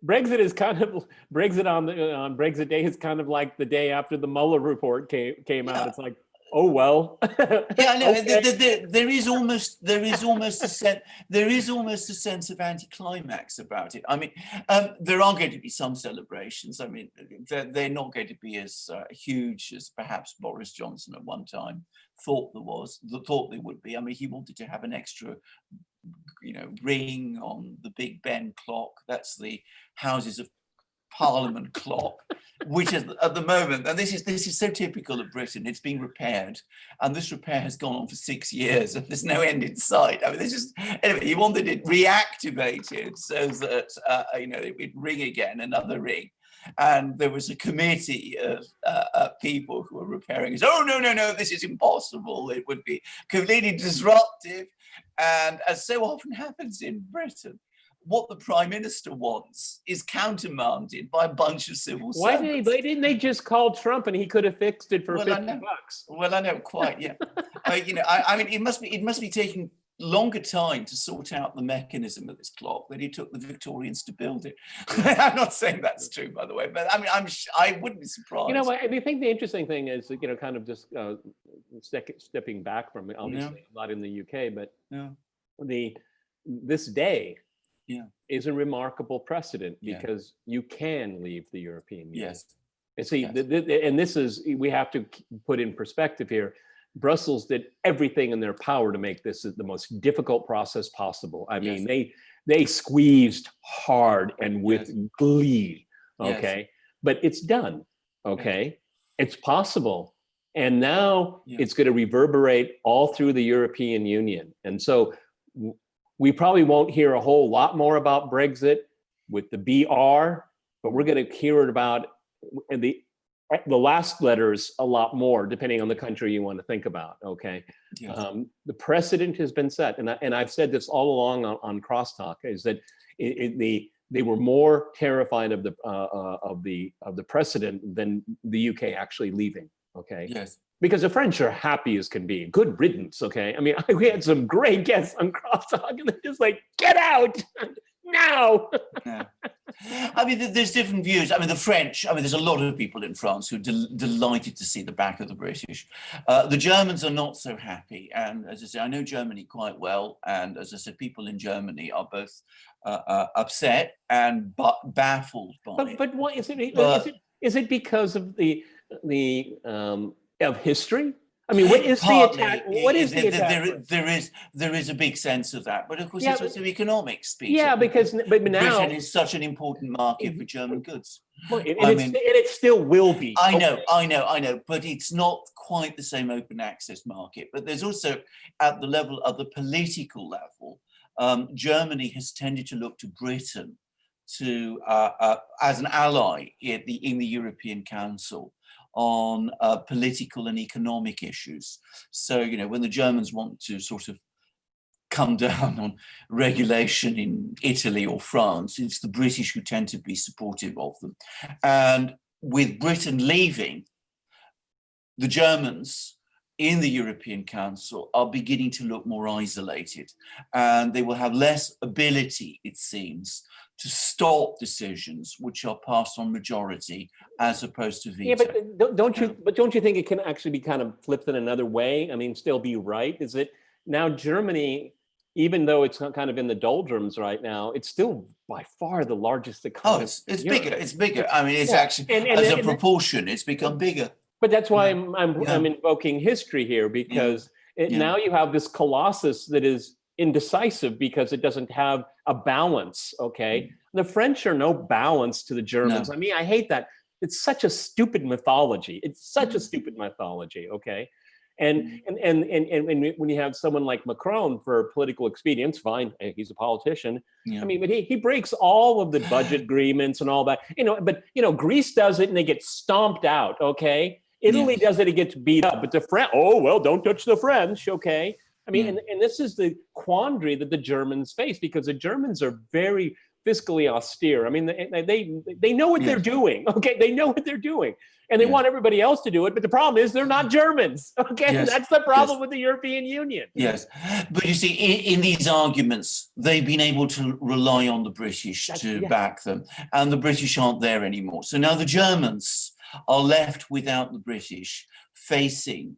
Brexit is kind of on Brexit Day is kind of like the day after the Mueller report came out. It's like, oh well. Yeah, no, okay. there is almost a sense of anticlimax about it. I mean, there are going to be some celebrations. I mean, they're not going to be as huge as perhaps Boris Johnson at one time thought they would be. I mean, he wanted to have an extra ring on the Big Ben clock. That's the Houses of Parliament clock, which is at the moment, and this is so typical of Britain, it's being repaired, and this repair has gone on for 6 years, and there's no end in sight. I mean, anyway, he wanted it reactivated so that it would ring again, another ring. And there was a committee of people who were repairing it. Oh, no, this is impossible. It would be completely disruptive. And as so often happens in Britain, what the Prime Minister wants is countermanded by a bunch of civil servants. Why didn't they just call Trump and he could have fixed it for $50? Well, I know, quite, yeah. I mean, it must be taking longer time to sort out the mechanism of this clock than it took the Victorians to build it. I'm not saying that's true, by the way, but I mean, I wouldn't be surprised. I think the interesting thing is, kind of just stepping back from it. Obviously, I'm not in the UK, but this day is a remarkable precedent because you can leave the European Union. Yes. And see, and this is, we have to put in perspective here. Brussels did everything in their power to make this the most difficult process possible. I mean, they squeezed hard and with glee, okay? But it's done, okay? It's possible. And now it's going to reverberate all through the European Union. And so we probably won't hear a whole lot more about Brexit with the BR, but we're going to hear about the last letters a lot more, depending on the country you want to think about, okay? Yes. The precedent has been set, and I've said this all along on Crosstalk, is that they were more terrified of the precedent than the UK actually leaving, okay? Yes. Because the French are happy as can be. Good riddance, okay? I mean, we had some great guests on Crosstalk, and they're just like, get out now. Yeah. I mean, there's different views. I mean, the French, there's a lot of people in France who are delighted to see the back of the British. The Germans are not so happy. And as I say, I know Germany quite well. And as I said, people in Germany are both upset and baffled by it. But what is it? Is it because of the of history? I mean, what is the attack? What is the attack? There is a big sense of that, but of course it's also economics. Yeah, but now Britain is such an important market for German goods. Well, and it still will be. I know, but it's not quite the same open access market. But there's also, at the level of the political level, Germany has tended to look to Britain to as an ally in the European Council on political and economic issues. So, you know, when the Germans want to sort of come down on regulation in Italy or France, it's the British who tend to be supportive of them. And with Britain leaving, the Germans in the European Council are beginning to look more isolated, and they will have less ability, it seems, to stop decisions which are passed on majority as opposed to veto. Yeah, but don't you think it can actually be kind of flipped in another way? I mean, still be right? Is it now Germany, even though it's kind of in the doldrums right now, it's still by far the largest economy. Oh, it's bigger. It's bigger. I mean, it's actually as a proportion, it's become bigger. But that's why I'm invoking history here, because now you have this colossus that is indecisive because it doesn't have a balance. Okay, the French are no balance to the Germans. No. I mean, I hate that. It's such a stupid mythology. It's such a stupid mythology. Okay. And when you have someone like Macron for political expedience, fine, he's a politician. Yeah. I mean, but he breaks all of the budget agreements and all that, but Greece does it and they get stomped out. Okay. Italy does it, it gets beat up, but the French, oh, well, don't touch the French. Okay. I mean, and this is the quandary that the Germans face, because the Germans are very fiscally austere. I mean, they know what they're doing. Okay. They know what they're doing. And they want everybody else to do it. But the problem is they're not Germans. Okay. Yes. That's the problem with the European Union. Yes. But you see, in these arguments, they've been able to rely on the British to back them. And the British aren't there anymore. So now the Germans are left without the British, facing,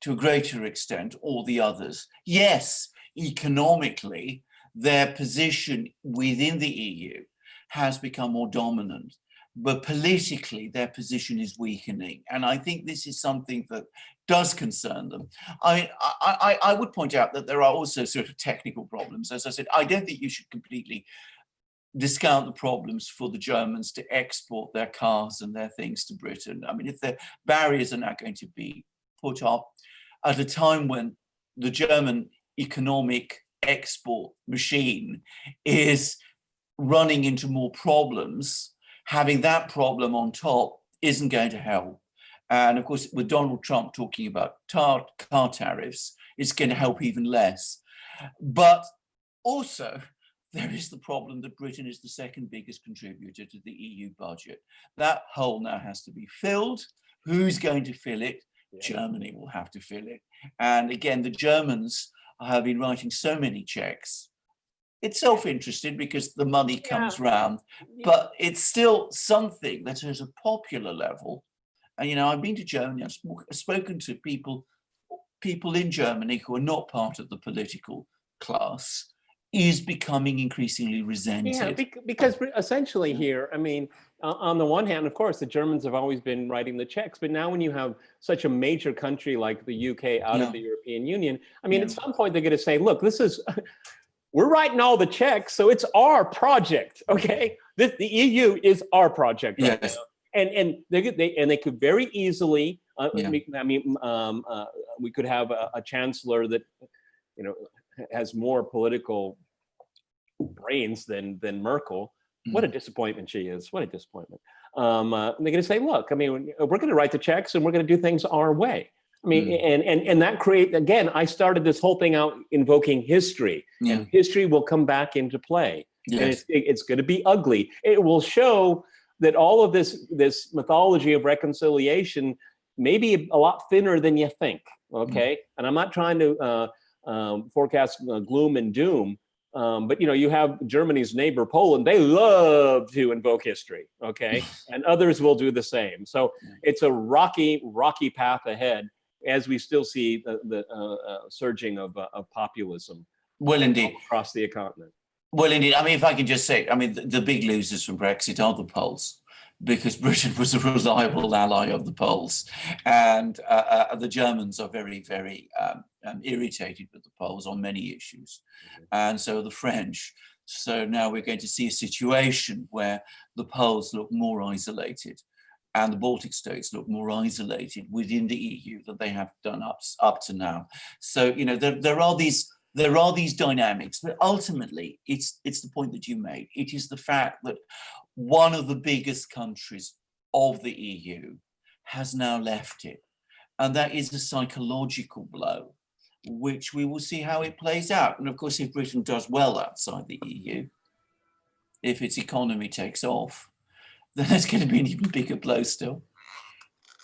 to a greater extent, all the others. Yes, economically, their position within the EU has become more dominant. But politically, their position is weakening. And I think this is something that does concern them. I would point out that there are also sort of technical problems. As I said, I don't think you should completely discount the problems for the Germans to export their cars and their things to Britain. I mean, if the barriers are now going to be put up at a time when the German economic export machine is running into more problems, having that problem on top isn't going to help. And of course, with Donald Trump talking about car tariffs, it's going to help even less. But also, there is the problem that Britain is the second biggest contributor to the EU budget. That hole now has to be filled. Who's going to fill it? Germany will have to fill it. And again, the Germans have been writing so many checks. It's self-interested because the money comes round, but it's still something that at a popular level. And, I've been to Germany, I've spoken to people in Germany who are not part of the political class, is becoming increasingly resented. Yeah, because essentially here, I mean, on the one hand, of course, the Germans have always been writing the checks, but now when you have such a major country like the UK out of the European Union, I mean, at some point they're going to say, look, we're writing all the checks, so it's our project, okay? The EU is our project right now. And they could very easily, we could have a chancellor that, has more political brains than Merkel. What a disappointment she is. What a disappointment. They're going to say, look, I mean, we're going to write the checks and we're going to do things our way. I mean, and that again, I started this whole thing out invoking history, and history will come back into play. Yes. And it's going to be ugly. It will show that all of this mythology of reconciliation may be a lot thinner than you think. Okay. And I'm not trying to forecast gloom and doom. But you have Germany's neighbor Poland. They love to invoke history, okay, and others will do the same. So it's a rocky path ahead as we still see the surging of populism. Well, indeed, across the continent. Well, indeed. I mean, if I can just say, I mean, the big losers from Brexit are the Poles, because Britain was a reliable ally of the Poles, and the Germans are very, very irritated with the Poles on many issues, and so the French. So now we're going to see a situation where the Poles look more isolated, and the Baltic states look more isolated within the EU than they have done up to now. So there are these dynamics, but ultimately it's the point that you made. It is the fact that one of the biggest countries of the EU has now left it. And that is a psychological blow, which we will see how it plays out. And of course, if Britain does well outside the EU, if its economy takes off, then it's going to be an even bigger blow still.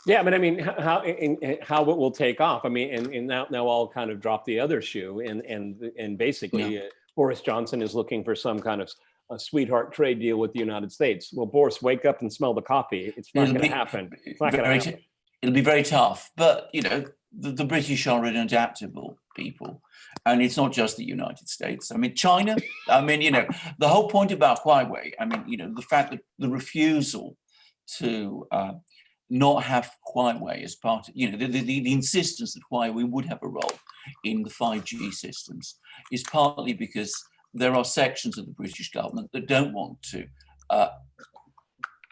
Yeah, but I mean, how it will take off. I mean, and now I'll kind of drop the other shoe, and basically, Boris Johnson is looking for some kind of a sweetheart trade deal with the United States. Well, Boris, wake up and smell the coffee. It's not going to happen. It's not going to happen. It'll be very tough, but you know, the British are an adaptable people, and it's not just the United States. I mean, China. I mean, you know, the whole point about Huawei. I mean, you know, the fact that the refusal to not have Huawei as part of, you know, the insistence that Huawei would have a role in the 5G systems is partly because there are sections of the British government that don't want to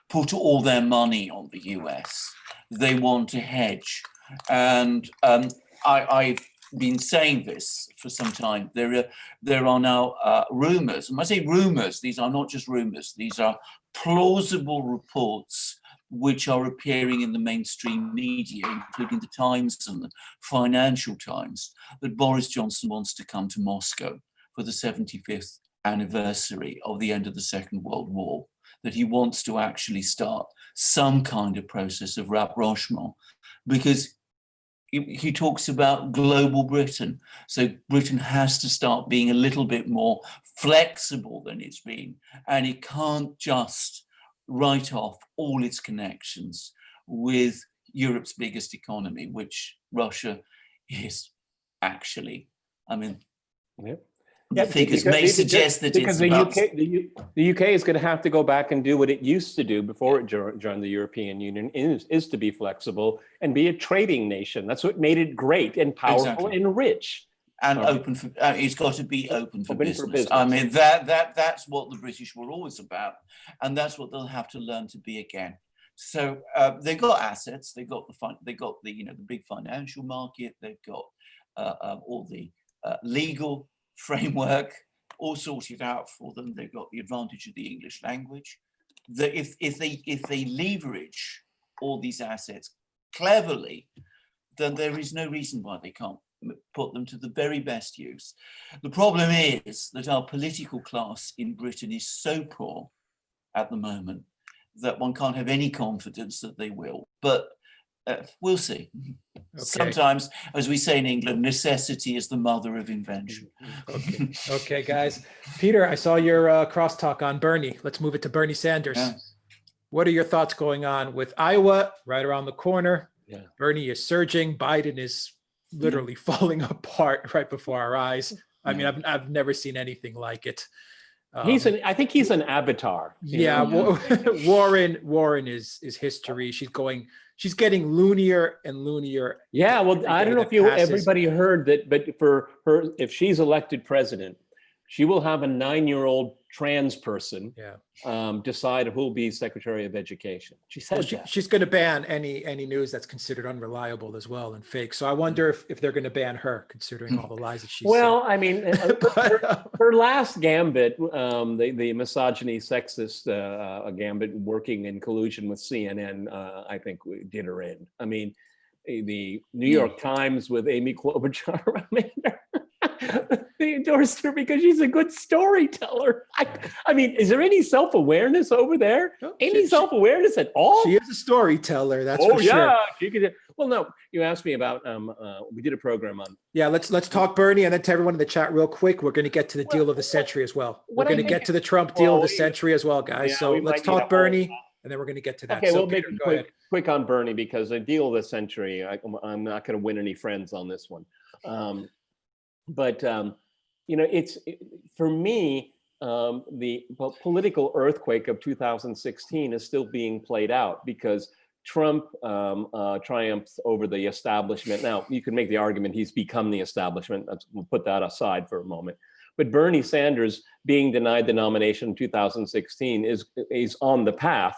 put all their money on the US. They want to hedge. And I've been saying this for some time. There are now rumors, and when I say rumors, these are not just rumors, these are plausible reports which are appearing in the mainstream media, including the Times and the Financial Times, that Boris Johnson wants to come to Moscow for the 75th anniversary of the end of the Second World War, that he wants to actually start some kind of process of rapprochement, because he talks about global Britain. So Britain has to start being a little bit more flexible than it's been, and it can't just write off all its connections with Europe's biggest economy, which Russia is actually. I mean, the figures may suggest that because it's about... the UK is going to have to go back and do what it used to do before it joined the European Union, is to be flexible and be a trading nation. That's what made it great and powerful and rich. And open for, it's got to be open for business. I mean, that's what the British were always about, and that's what they'll have to learn to be again. So they've got assets, they've got the you know, the big financial market, they've got all the legal framework all sorted out for them. They've got the advantage of the English language. That if they leverage all these assets cleverly, then there is no reason why they can't put them to the very best use. The problem is that our political class in Britain is so poor at the moment that one can't have any confidence that they will. But we'll see. Okay. Sometimes, as we say in England, necessity is the mother of invention. Okay, okay, guys. Peter, I saw your crosstalk on Bernie. Let's move it to Bernie Sanders. Yeah. What are your thoughts going on with Iowa right around the corner? Yeah. Bernie is surging. Biden is literally falling apart right before our eyes. I mean, I've never seen anything like it. I think he's an avatar. Yeah, Warren is history. She's getting loonier and loonier. Yeah, well, I don't know if everybody heard that, but for her, if she's elected president, she will have a 9-year-old trans person decide who will be Secretary of Education. She says she's going to ban any news that's considered unreliable as well and fake. So I wonder if they're going to ban her, considering all the lies that she's said. I mean, her last gambit, the misogyny, sexist gambit, working in collusion with CNN, I think did her in. I mean, the New York Times with Amy Klobuchar, I mean, they endorsed her because she's a good storyteller. I mean, is there any self-awareness over there? No, any self-awareness at all? She is a storyteller, that's for sure. She could, well, no, you asked me about, we did a program on. Yeah, let's talk Bernie, and then to everyone in the chat real quick, we're going to get to the deal of the century as well. We're going to get to the Trump deal of the century as well, guys. Yeah, so let's talk Bernie, and then we're going to get to that. Okay, so we'll make it quick on Bernie, because the deal of the century, I'm not going to win any friends on this one. But you know, for me, the political earthquake of 2016 is still being played out, because Trump triumphs over the establishment. Now, you can make the argument he's become the establishment. We'll put that aside for a moment. But Bernie Sanders being denied the nomination in 2016 is on the path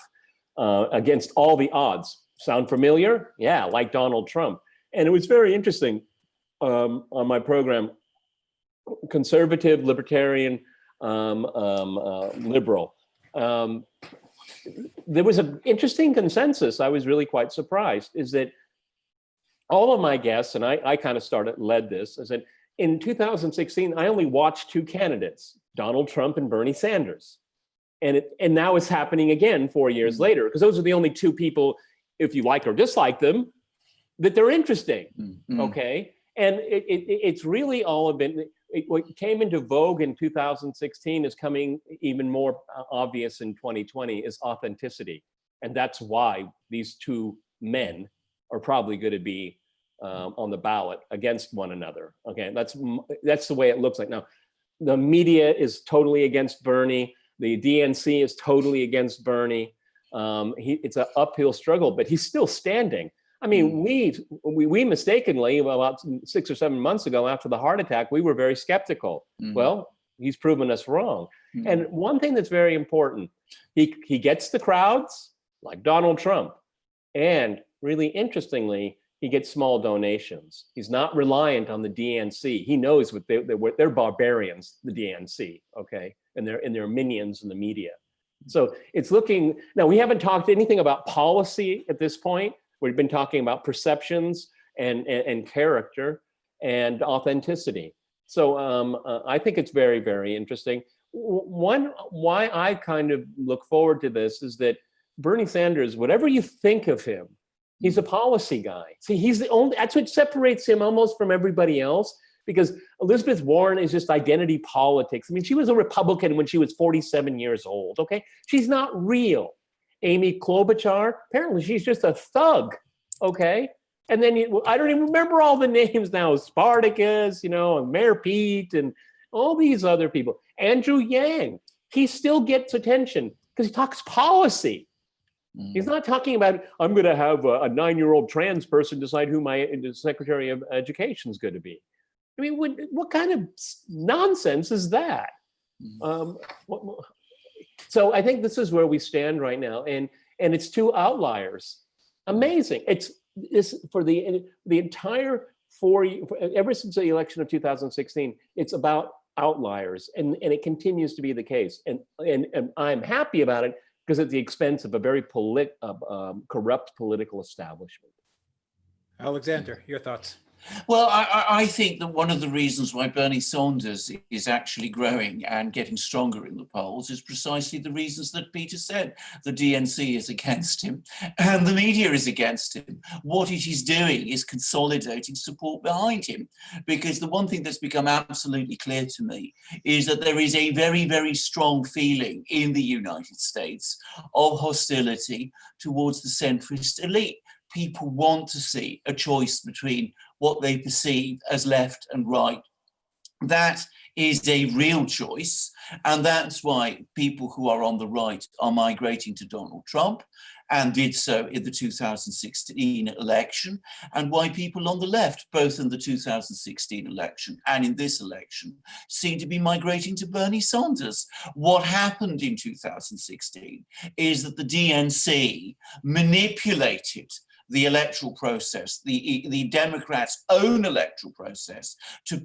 against all the odds. Sound familiar? Yeah, like Donald Trump. And it was very interesting. On my program, conservative, libertarian, liberal. there was an interesting consensus. I was really quite surprised, is that all of my guests, and I kind of led this, is that in 2016, I only watched two candidates, Donald Trump and Bernie Sanders. And now it's happening again 4 years later, because those are the only two people, if you like or dislike them, that they're interesting, okay? And it's really all been, what came into vogue in 2016 is coming even more obvious in 2020 is authenticity. And that's why these two men are probably going to be on the ballot against one another. Okay, that's the way it looks like. Now, the media is totally against Bernie. The DNC is totally against Bernie. It's an uphill struggle, but he's still standing. I mean, we mistakenly, about 6 or 7 months ago after the heart attack, we were very skeptical. Well, he's proven us wrong. And one thing that's very important, he gets the crowds like Donald Trump. And really interestingly, he gets small donations. He's not reliant on the DNC. He knows what they're barbarians, the DNC, okay? And they're minions in the media. So it's looking, now we haven't talked anything about policy at this point. We've been talking about perceptions and character and authenticity. So I think it's very, very interesting. Why I kind of look forward to this is that Bernie Sanders, whatever you think of him, he's a policy guy. See, he's the only, that's what separates him almost from everybody else, because Elizabeth Warren is just identity politics. I mean, she was a Republican when she was 47 years old, okay? She's not real. Amy Klobuchar, apparently she's just a thug, okay? And then I don't even remember all the names now, Spartacus, you know, and Mayor Pete, and all these other people. Andrew Yang, he still gets attention because he talks policy. He's not talking about, I'm going to have a 9-year-old trans person decide who my Secretary of Education is going to be. I mean, what kind of nonsense is that? So I think this is where we stand right now, and it's two outliers. Amazing. It's for the entire ever since the election of 2016, it's about outliers, and it continues to be the case. And I'm happy about it because at the expense of a very corrupt political establishment. Alexander, your thoughts? Well, I think that one of the reasons why Bernie Sanders is actually growing and getting stronger in the polls is precisely the reasons that Peter said. The DNC is against him and the media is against him. What it is doing is consolidating support behind him, because the one thing that's become absolutely clear to me is that there is a very, very strong feeling in the United States of hostility towards the centrist elite. People want to see a choice between what they perceive as left and right. That is a real choice, and that's why people who are on the right are migrating to Donald Trump and did so in the 2016 election, and why people on the left, both in the 2016 election and in this election, seem to be migrating to Bernie Sanders. What happened in 2016 is that the DNC manipulated the electoral process, the Democrats' own electoral process, to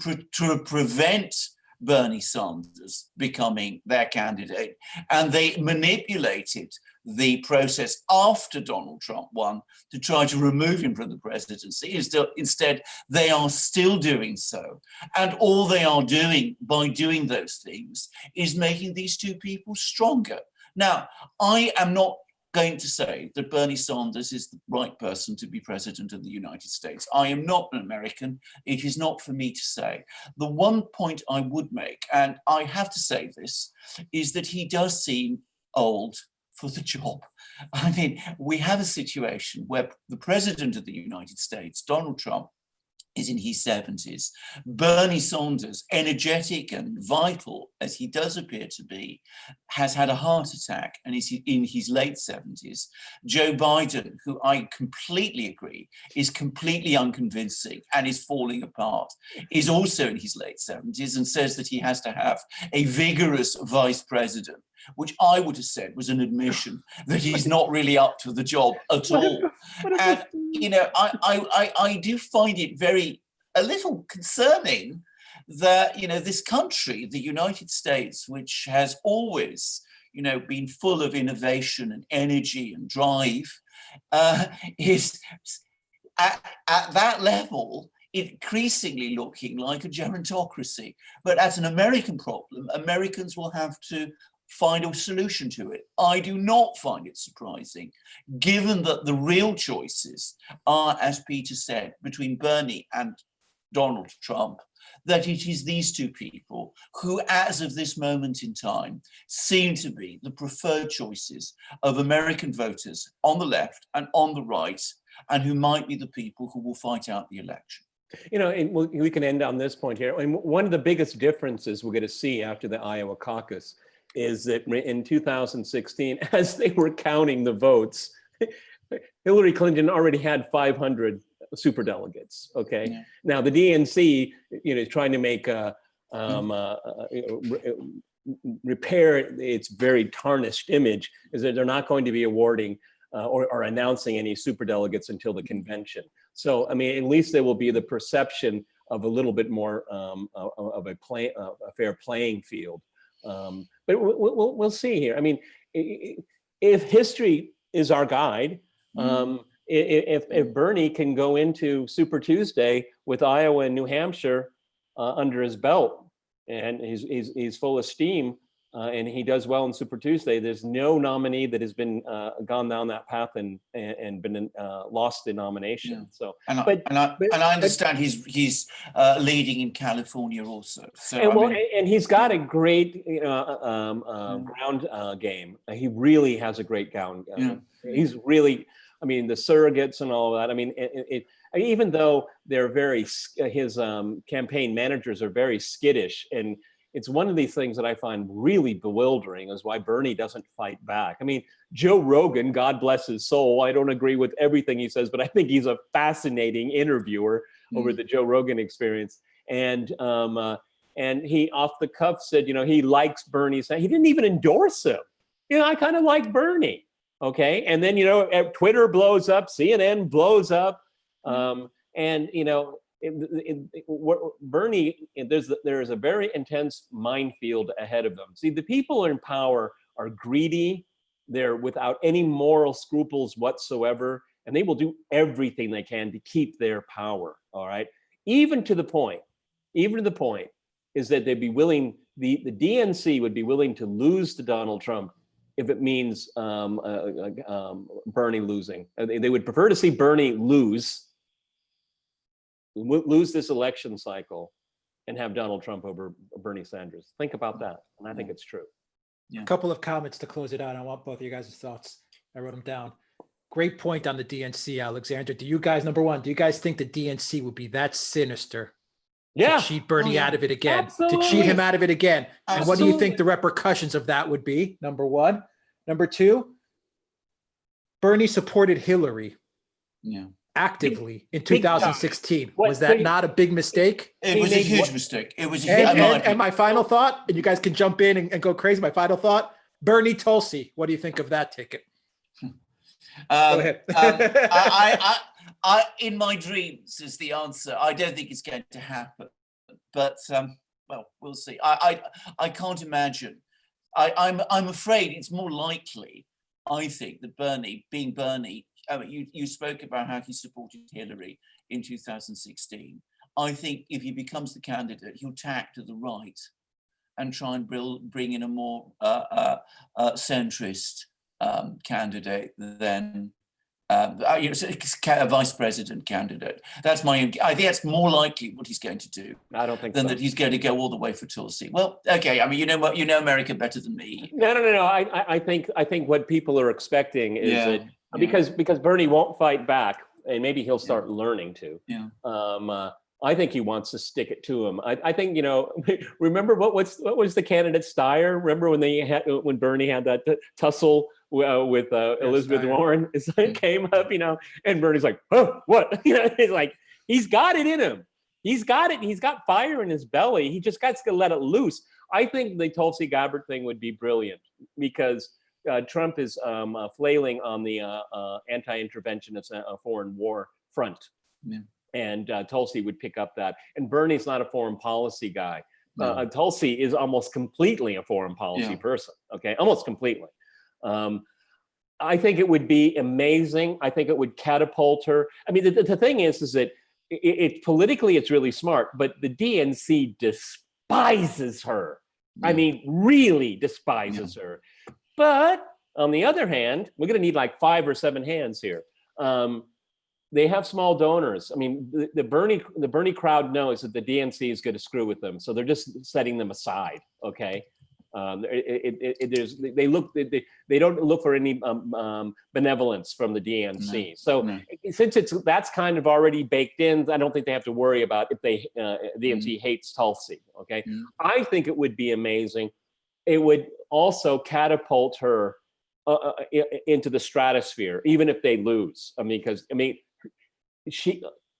prevent Bernie Sanders becoming their candidate. And they manipulated the process after Donald Trump won to try to remove him from the presidency. Instead, they are still doing so. And all they are doing by doing those things is making these two people stronger. Now, I am not going to say that Bernie Sanders is the right person to be president of the United States. I am not an American. It is not for me to say. The one point I would make, and I have to say this, is that he does seem old for the job. I mean, we have a situation where the president of the United States, Donald Trump, is in his 70s. Bernie Sanders, energetic and vital as he does appear to be, has had a heart attack and is in his late 70s. Joe Biden, who I completely agree is completely unconvincing and is falling apart, is also in his late 70s and says that he has to have a vigorous vice president, which I would have said was an admission that he's not really up to the job at all. And, you know, I do find it a little concerning that, you know, this country, the United States, which has always, been full of innovation and energy and drive, is at that level increasingly looking like a gerontocracy. But as an American problem, Americans will have to find a solution to it. I do not find it surprising, given that the real choices are, as Peter said, between Bernie and Donald Trump, that it is these two people who, as of this moment in time, seem to be the preferred choices of American voters on the left and on the right, and who might be the people who will fight out the election. And we can end on this point here. And one of the biggest differences we're going to see after the Iowa caucus is that in 2016, as they were counting the votes, Hillary Clinton already had 500 superdelegates. Okay. Yeah. Now the DNC, is trying to make repair its very tarnished image, is that they're not going to be awarding or announcing any superdelegates until the convention. So, I mean, at least there will be the perception of a little bit more of a fair playing field. But we'll see here. I mean, if history is our guide, if Bernie can go into Super Tuesday with Iowa and New Hampshire under his belt, and he's full of steam, and he does well in Super Tuesday, there's no nominee that has been gone down that path and been lost the nomination. Yeah. So, I understand he's leading in California also. So and he's got a great ground game. He really has a great ground. He's really, I mean, the surrogates and all of that. I mean, even though they're his campaign managers are very skittish, and it's one of these things that I find really bewildering, is why Bernie doesn't fight back. I mean, Joe Rogan, God bless his soul, I don't agree with everything he says, but I think he's a fascinating interviewer over the Joe Rogan experience. And he off the cuff said, he likes Bernie. He didn't even endorse him. I kind of like Bernie. Okay. And then, Twitter blows up, CNN blows up. Bernie, there's a very intense minefield ahead of them. See, the people in power are greedy. They're without any moral scruples whatsoever, and they will do everything they can to keep their power. All right. Even to the point is that they'd be willing, the DNC would be willing to lose to Donald Trump if it means Bernie losing. They would prefer to see Bernie lose this election cycle and have Donald Trump over Bernie Sanders. Think about that. And I think it's true. Yeah. A couple of comments to close it out. I want both of you guys' thoughts. I wrote them down. Great point on the DNC, Alexander. Number one, do you guys think the DNC would be that sinister to cheat Bernie out of it again? Absolutely. To cheat him out of it again? Absolutely. And what do you think the repercussions of that would be? Number one. Number two, Bernie supported Hillary. Yeah. Actively in 2016. Was that not a big mistake? It was a huge mistake. It was and my final thought, and you guys can jump in and go crazy. My final thought, Bernie Tulsi. What do you think of that ticket? Go ahead. I in my dreams is the answer. I don't think it's going to happen, but well, we'll see. I can't imagine. I'm afraid it's more likely, I think, that Bernie, being Bernie, you spoke about how he supported Hillary in 2016. I think if he becomes the candidate, he'll tack to the right and try and bring in a more centrist candidate than a vice president candidate. I think that's more likely what he's going to do. I don't think than so. That he's going to go all the way for Tulsi. Well, okay. I mean, you know America better than me. No. I think what people are expecting is that because Bernie won't fight back, and maybe he'll start learning to. Yeah. I think he wants to stick it to him. I think, remember what was the candidate Steyer? Remember when Bernie had that tussle with Elizabeth Warren? It came up, and Bernie's like, oh, what? He's like, he's got it in him. He's got it. He's got fire in his belly. He just got to let it loose. I think the Tulsi Gabbard thing would be brilliant because Trump is flailing on the anti-interventionist foreign war front. Yeah. And Tulsi would pick up that. And Bernie's not a foreign policy guy. Tulsi is almost completely a foreign policy person. Okay, almost completely. I think it would be amazing. I think it would catapult her. I mean, the thing is that it politically it's really smart, but the DNC despises her. I mean, really despises her. But on the other hand, we're going to need like 5 or 7 hands here. They have small donors. I mean, the Bernie crowd knows that the DNC is going to screw with them, so they're just setting them aside. Okay, they don't look for any benevolence from the DNC. Since that's kind of already baked in, I don't think they have to worry about if DNC hates Tulsi. Okay, I think it would be amazing. It would also catapult her into the stratosphere, even if they lose. I mean, because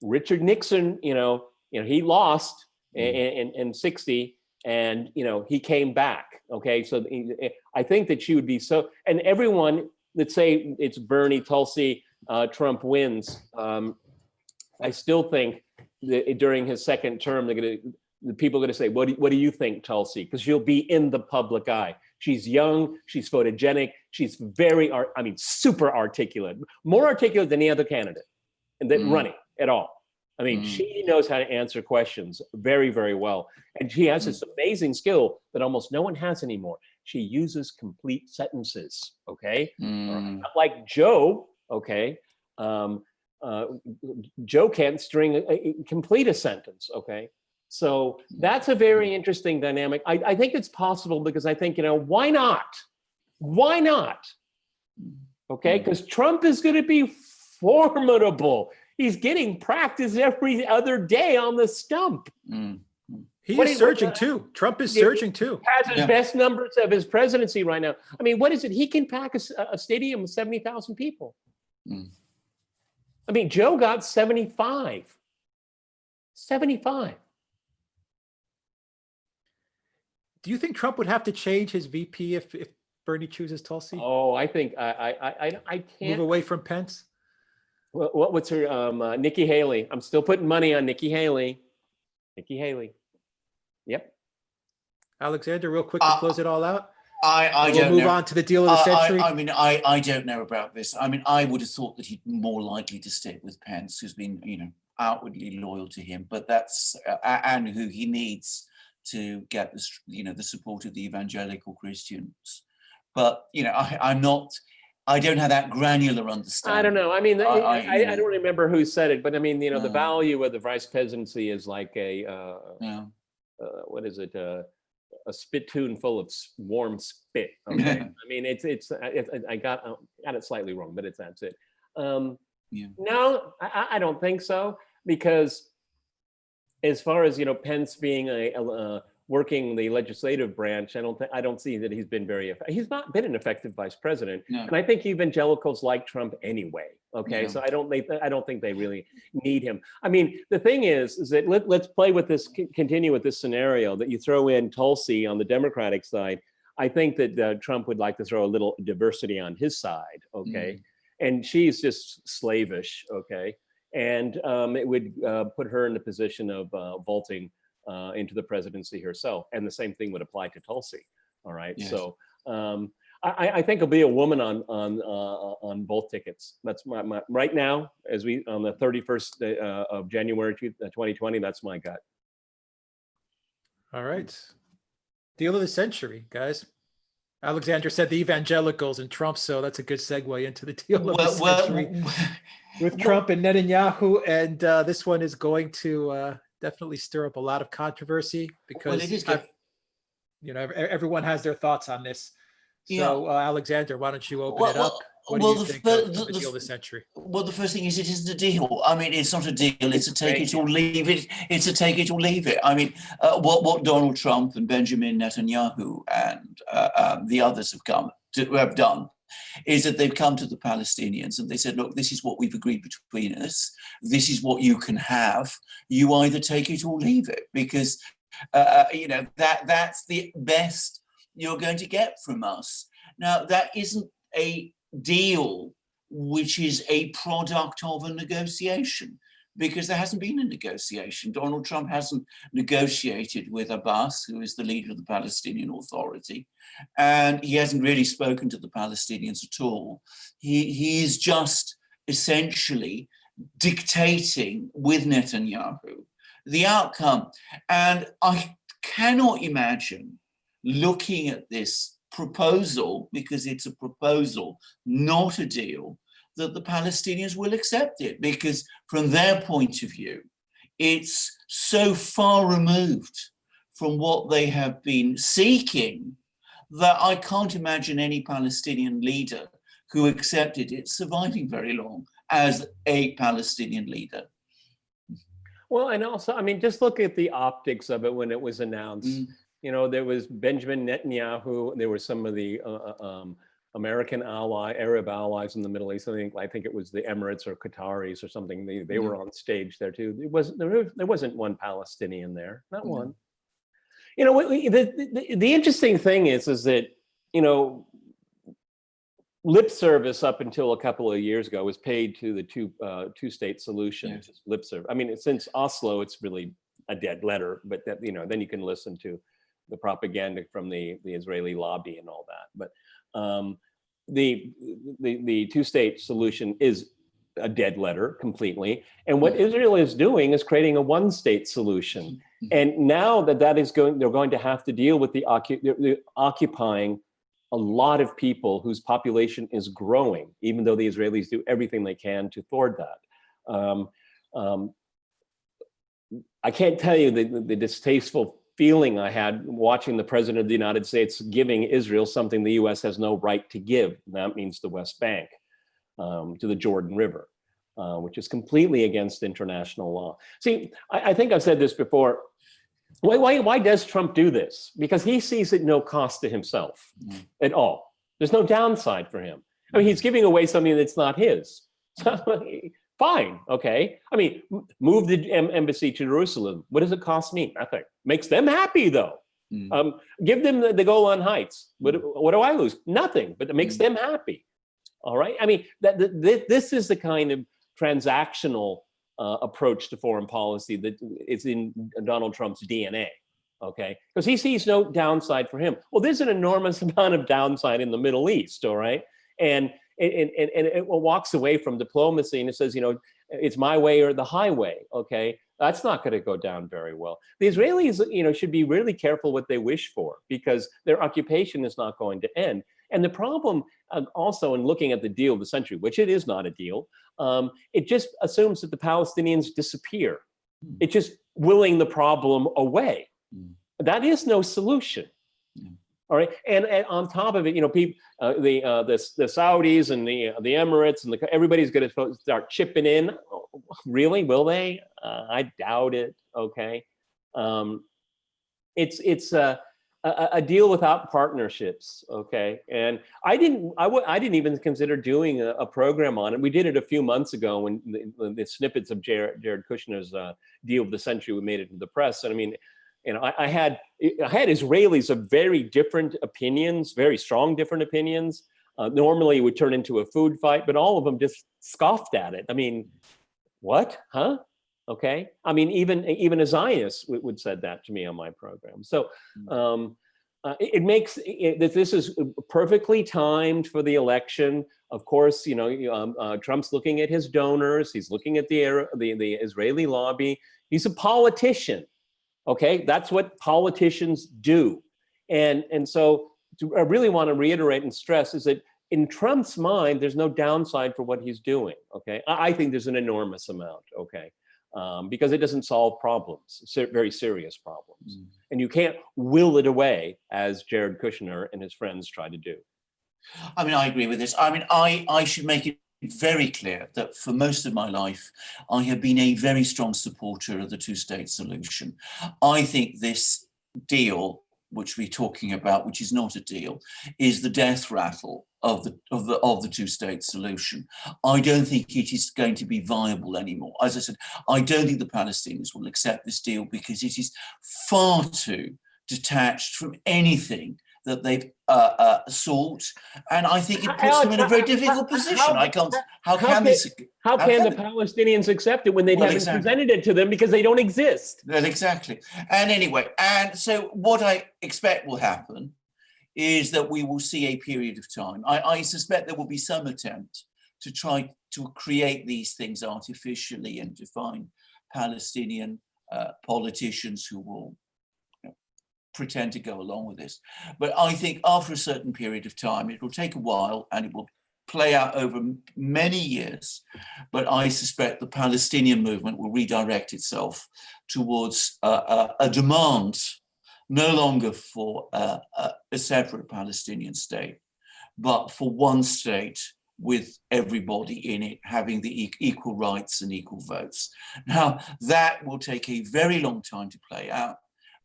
Richard Nixon, he lost in 60, and he came back. Okay, so I think that she would be so. And everyone, let's say it's Bernie, Tulsi, Trump wins. I still think that during his second term, the people are going to say, "What do you think, Tulsi?" Because she'll be in the public eye. She's young, she's photogenic, she's very, super articulate, more articulate than any other candidate and then running at all. I mean, she knows how to answer questions very, very well. And she has this amazing skill that almost no one has anymore. She uses complete sentences, okay? Not like Joe, okay? Joe can't complete a sentence, okay? So that's a very interesting dynamic. I think it's possible because I think, why not? Why not? Okay, because Trump is going to be formidable. He's getting practice every other day on the stump. He is surging too. Trump is surging too. Has his best numbers of his presidency right now. I mean, what is it? He can pack a stadium with 70,000 people. I mean, Joe got 75. 75. Do you think Trump would have to change his VP if Bernie chooses Tulsi? Oh, I think I can't move away from Pence. What's her Nikki Haley? I'm still putting money on Nikki Haley. Nikki Haley. Yep. Alexander, real quick to close it all out. I we'll don't move know. on to the deal of the century. I don't know about this. I mean, I would have thought that he'd more likely to stick with Pence, who's been, outwardly loyal to him, but that's and who he needs to get the support of the evangelical Christians. But I don't have that granular understanding. I don't know. I mean, I don't remember who said it, but I mean, the value of the vice presidency is like what is it? A spittoon full of warm spit. Okay. I mean, I got it slightly wrong, but that's it. No, I don't think so, because as far as Pence being working the legislative branch, I don't see that he's been he's not been an effective vice president. No. And I think evangelicals like Trump anyway. Okay, so I don't think they really need him. I mean, the thing is that let's play with this, continue with this scenario that you throw in Tulsi on the Democratic side. I think that Trump would like to throw a little diversity on his side. Okay, and she's just slavish. Okay, and it would put her in the position of vaulting into the presidency herself, and the same thing would apply to Tulsi. All right, yes. So I think it'll be a woman on both tickets. That's my right now, as we on the 31st of January 2020. That's my gut. All right, deal of the century, guys. Alexander said the evangelicals and Trump, so that's a good segue into the deal of the century with Trump and Netanyahu. And this one is going to definitely stir up a lot of controversy because everyone has their thoughts on this. So Alexander, why don't you open it up? What do you think of the deal of the century? Well, the first thing is, it isn't a deal. I mean, it's not a deal. It's a take it or leave it. It's a take it or leave it. I mean, what Donald Trump and Benjamin Netanyahu and the others have done is that they've come to the Palestinians and they said, look, this is what we've agreed between us. This is what you can have. You either take it or leave it, because that's the best you're going to get from us. Now, that isn't a deal which is a product of a negotiation. because there hasn't been a negotiation. Donald Trump hasn't negotiated with Abbas, who is the leader of the Palestinian Authority, and he hasn't really spoken to the Palestinians at all. He is just essentially dictating with Netanyahu the outcome. And I cannot imagine looking at this proposal, because it's a proposal, not a deal, that the Palestinians will accept it, because from their point of view, it's so far removed from what they have been seeking that I can't imagine any Palestinian leader who accepted it surviving very long as a Palestinian leader. Well, and also, I mean, just look at the optics of it when it was announced. You know, there was Benjamin Netanyahu, there were some of the American Arab allies in the Middle East. I think it was the Emirates or Qataris or something. They were on stage there too. There wasn't one Palestinian there, not one. You know, the interesting thing is that, you know, lip service up until a couple of years ago was paid to the two-state solution. Yes. Lip service. I mean, since Oslo, it's really a dead letter. But that, you know, then you can listen to the propaganda from the Israeli lobby and all that. But the two-state solution is a dead letter completely. And what Israel is doing is creating a one-state solution. And now that is going, they're going to have to deal with the occupying a lot of people whose population is growing, even though the Israelis do everything they can to thwart that. I can't tell you the distasteful feeling I had watching the president of the United States giving Israel something the US has no right to give. That means the West Bank, to the Jordan River, which is completely against international law. See, I think I've said this before. Why does Trump do this? Because he sees it no cost to himself at all. There's no downside for him. I mean, he's giving away something that's not his. Fine, okay. I mean, move the embassy to Jerusalem. What does it cost me? Nothing. Makes them happy though. Give them the Golan Heights. What do I lose? Nothing, but it makes them happy. All right. I mean, this is the kind of transactional approach to foreign policy that is in Donald Trump's DNA. Okay, because he sees no downside for him. Well, there's an enormous amount of downside in the Middle East. All right, and it walks away from diplomacy and it says, you know, it's my way or the highway. Okay, that's not going to go down very well. The Israelis, you know, should be really careful what they wish for, because their occupation is not going to end. And the problem also in looking at the deal of the century, which it is not a deal, it just assumes that the Palestinians disappear. It's just willing the problem away. That is no solution. All right, and on top of it, you know, people, the Saudis and the Emirates and everybody's going to start chipping in. Really, will they? I doubt it. Okay, it's a deal without partnerships. Okay, and I didn't even consider doing a program on it. We did it a few months ago when the snippets of Jared Kushner's deal of the century we made it to the press. And I mean, you know, I had Israelis of very different opinions, very strong different opinions. Normally it would turn into a food fight, but all of them just scoffed at it. I mean, what? Huh? Okay. I mean, even a Zionist would said that to me on my program. So it makes that this is perfectly timed for the election. Of course, you know, Trump's looking at his donors. He's looking at the Israeli lobby. He's a politician. Okay, that's what politicians do. And so I really want to reiterate and stress is that in Trump's mind, there's no downside for what he's doing. Okay, I think there's an enormous amount. Okay, because it doesn't solve problems, very serious problems. And you can't will it away as Jared Kushner and his friends try to do. I mean, I agree with this. I mean, I should make it very clear that for most of my life, I have been a very strong supporter of the two-state solution. I think this deal, which we're talking about, which is not a deal, is the death rattle of the two-state solution. I don't think it is going to be viable anymore. As I said, I don't think the Palestinians will accept this deal because it is far too detached from anything that they've sought, and I think it puts them in a very difficult position. How can the Palestinians accept it when they haven't presented it to them because they don't exist? Well, exactly. And anyway, and so what I expect will happen is that we will see a period of time. I suspect there will be some attempt to try to create these things artificially and to find Palestinian politicians who will pretend to go along with this. But I think after a certain period of time, it will take a while and it will play out over many years. But I suspect the Palestinian movement will redirect itself towards a demand no longer for a separate Palestinian state, but for one state with everybody in it having the equal rights and equal votes. Now, that will take a very long time to play out,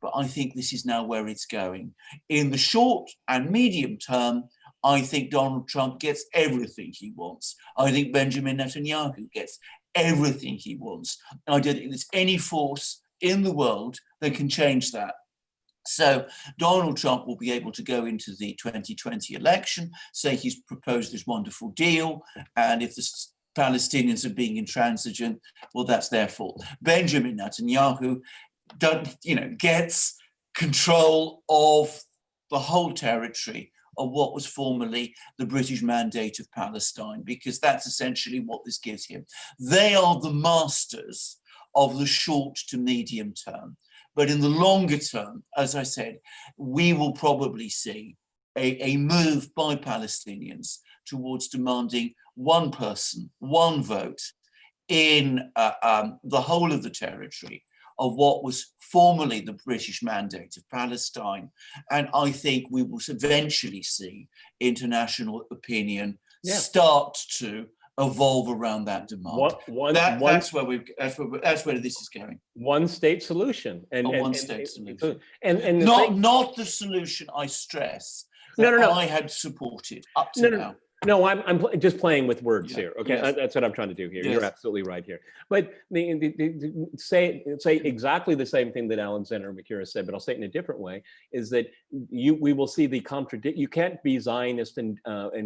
but I think this is now where it's going. In the short and medium term, I think Donald Trump gets everything he wants. I think Benjamin Netanyahu gets everything he wants. I don't think there's any force in the world that can change that. So Donald Trump will be able to go into the 2020 election, say he's proposed this wonderful deal, and if the Palestinians are being intransigent, well, that's their fault. Benjamin Netanyahu gets control of the whole territory of what was formerly the British Mandate of Palestine, because that's essentially what this gives him. They are the masters of the short to medium term. But in the longer term, as I said, we will probably see a move by Palestinians towards demanding one person, one vote in the whole of the territory of what was formerly the British Mandate of Palestine. And I think we will eventually see international opinion start to evolve around that demand. That's where this is going. One state solution, one state solution, and not the solution. I stress that I had supported up to now. No, I'm just playing with words here. Okay, yes. That's what I'm trying to do here. Yes. You're absolutely right here. But say exactly the same thing that Alexander Makira said, but I'll say it in a different way. Is that we will see the contradict. You can't be Zionist and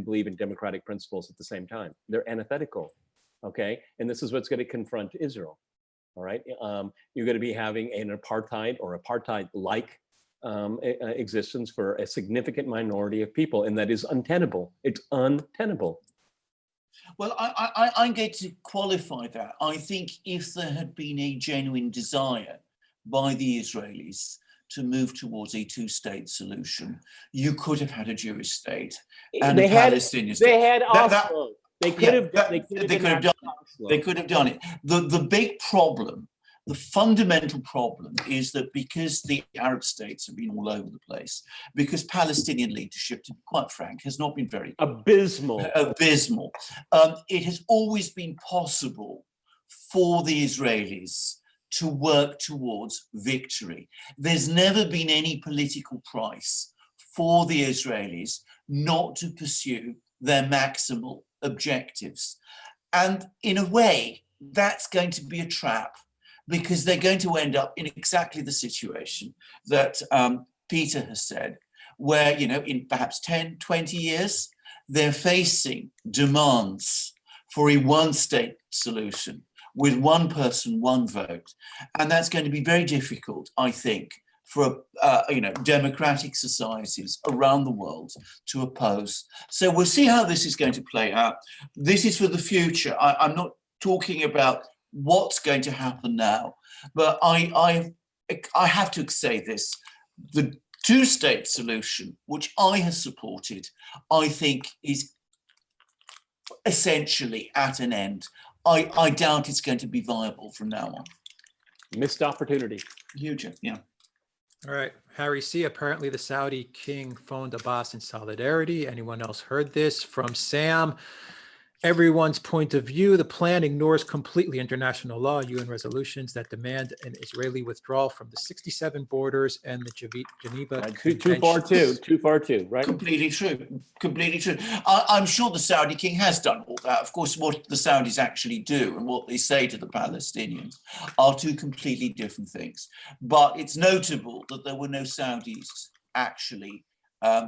believe in democratic principles at the same time. They're antithetical. Okay, and this is what's going to confront Israel. All right, you're going to be having an apartheid or apartheid-like existence for a significant minority of people, and that is untenable. It's untenable. Well, I'm going to qualify that. I think if there had been a genuine desire by the Israelis to move towards a two-state solution, you could have had a Jewish state and a Palestinian state. They had Oslo. They could have done it. The big problem, the fundamental problem, is that because the Arab states have been all over the place, because Palestinian leadership, to be quite frank, has not been very abysmal. It has always been possible for the Israelis to work towards victory. There's never been any political price for the Israelis not to pursue their maximal objectives. And in a way, that's going to be a trap, because they're going to end up in exactly the situation that Peter has said, where, in perhaps 10, 20 years, they're facing demands for a one-state solution with one person, one vote. And that's going to be very difficult, I think, for democratic societies around the world to oppose. So we'll see how this is going to play out. This is for the future. I'm not talking about what's going to happen now, but I have to say this: the two-state solution, which I have supported, I think is essentially at an end. I doubt it's going to be viable from now on. Missed opportunity. Huge, yeah. All right, Harry C. Apparently the Saudi king phoned Abbas in solidarity. Anyone else heard this? From Sam. Everyone's point of view, the plan ignores completely international law, UN resolutions that demand an Israeli withdrawal from the 67 borders and the Geneva Conventions. Too far too, right? Completely true. I'm sure the Saudi king has done all that. Of course, what the Saudis actually do and what they say to the Palestinians are two completely different things. But it's notable that there were no Saudis actually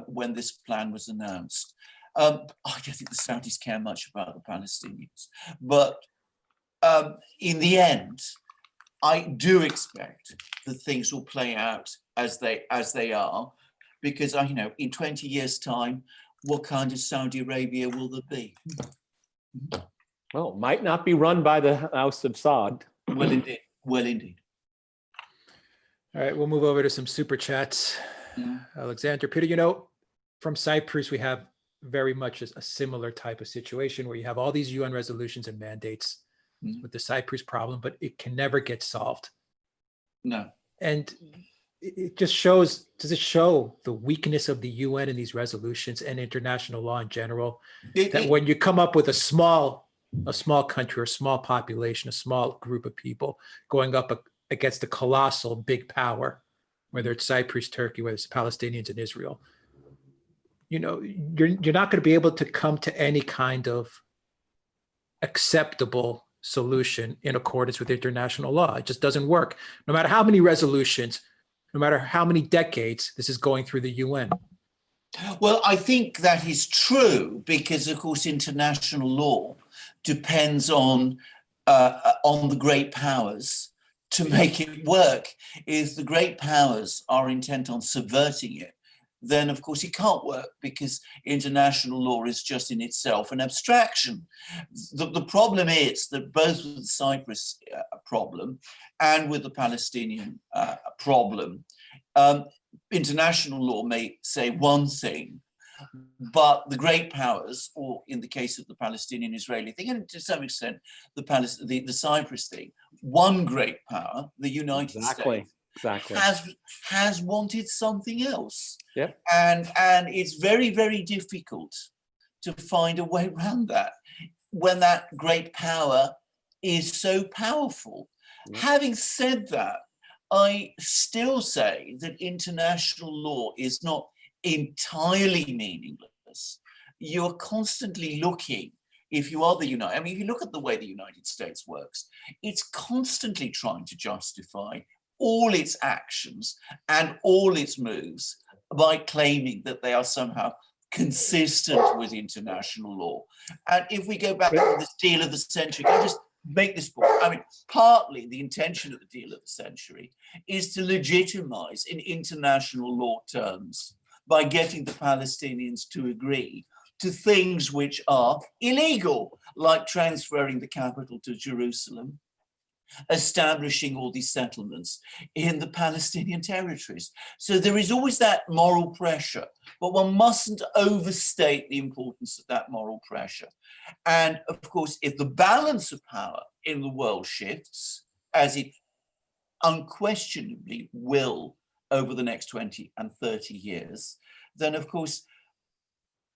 when this plan was announced. I don't think the Saudis care much about the Palestinians, but in the end, I do expect that things will play out as they are, because in 20 years' time, what kind of Saudi Arabia will there be? Well, might not be run by the House of Saud. Well, indeed. Well, indeed. All right, we'll move over to some super chats. Alexander, Peter, from Cyprus, we have very much a similar type of situation where you have all these UN resolutions and mandates with the Cyprus problem, but it can never get solved. No. And it just shows, does it show the weakness of the UN and these resolutions and international law in general? That when you come up with a small country or small population, a small group of people going up against a colossal big power, whether it's Cyprus, Turkey, whether it's Palestinians and Israel, you're not going to be able to come to any kind of acceptable solution in accordance with international law. It just doesn't work. No matter how many resolutions, no matter how many decades this is going through the UN. Well, I think that is true because, of course, international law depends on the great powers to make it work. If the great powers are intent on subverting it, then of course it can't work because international law is just in itself an abstraction. The problem is that both with the Cyprus problem and with the Palestinian problem, international law may say one thing, but the great powers, or in the case of the Palestinian-Israeli thing, and to some extent the Cyprus thing, one great power, the United States, has wanted something else. Yep. And it's very, very difficult to find a way around that when that great power is so powerful. Yep. Having said that, I still say that international law is not entirely meaningless. You're constantly looking, if you are if you look at the way the United States works, it's constantly trying to justify all its actions and all its moves by claiming that they are somehow consistent with international law. And if we go back to this deal of the century, can I just make this point? Partly the intention of the deal of the century is to legitimize in international law terms by getting the Palestinians to agree to things which are illegal, like transferring the capital to Jerusalem, establishing all these settlements in the Palestinian territories. So there is always that moral pressure, but one mustn't overstate the importance of that moral pressure. And of course, if the balance of power in the world shifts, as it unquestionably will over the next 20 and 30 years, then of course,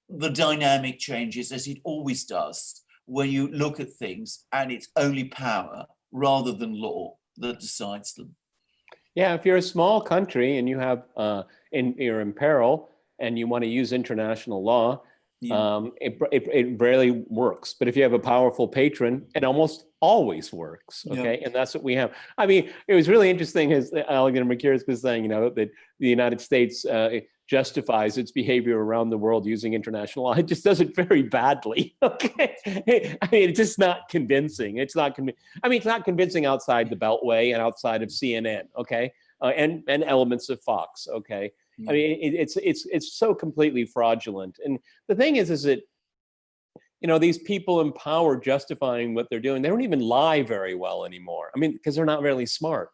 the dynamic changes as it always does when you look at things and it's only power rather than law that decides them. Yeah, if you're a small country and you have, you're in peril and you want to use international law, it rarely works. But if you have a powerful patron, it almost always works. Okay, and that's what we have. It was really interesting, as Alexander McCurris was saying, that the United States justifies its behavior around the world using international law. It just does it very badly. Okay, it's just not convincing. It's not it's not convincing outside the Beltway and outside of CNN. Okay, and elements of Fox. Okay. It's so completely fraudulent. And the thing is that, these people in power justifying what they're doing, they don't even lie very well anymore. Because they're not really smart.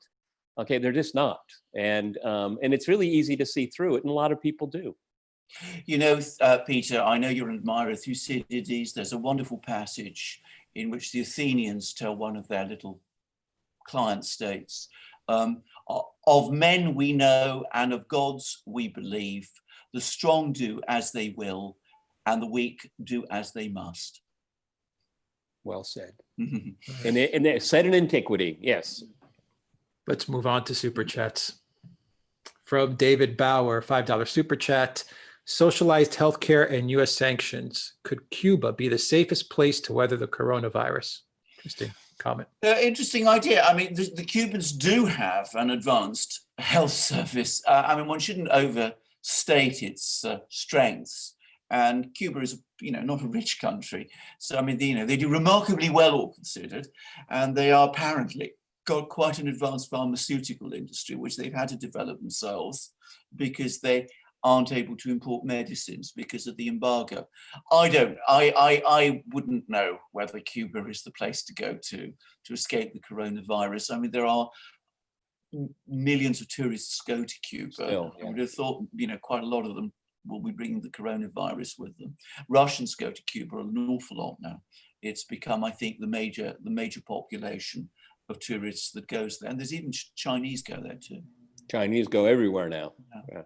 Okay, they're just not. And it's really easy to see through it, and a lot of people do. Peter, I know you're an admirer of Thucydides. There's a wonderful passage in which the Athenians tell one of their little client states, of men we know and of gods we believe, the strong do as they will and the weak do as they must. Well said. And they're said in antiquity, yes. Let's move on to super chats. From David Bauer, $5 super chat. Socialized healthcare and US sanctions. Could Cuba be the safest place to weather the coronavirus? Interesting comment. Interesting idea. The Cubans do have an advanced health service. One shouldn't state its strengths. And Cuba is, not a rich country. So, I mean, they do remarkably well, all considered. And they are apparently got quite an advanced pharmaceutical industry, which they've had to develop themselves because they aren't able to import medicines because of the embargo. I wouldn't know whether Cuba is the place to go to escape the coronavirus. I mean, there are millions of tourists go to Cuba. Still, yeah. I would have thought, quite a lot of them will be bringing the coronavirus with them. Russians go to Cuba an awful lot now. It's become, I think, the major population of tourists that goes there. And there's even Chinese go there too. Chinese go everywhere now. Yeah.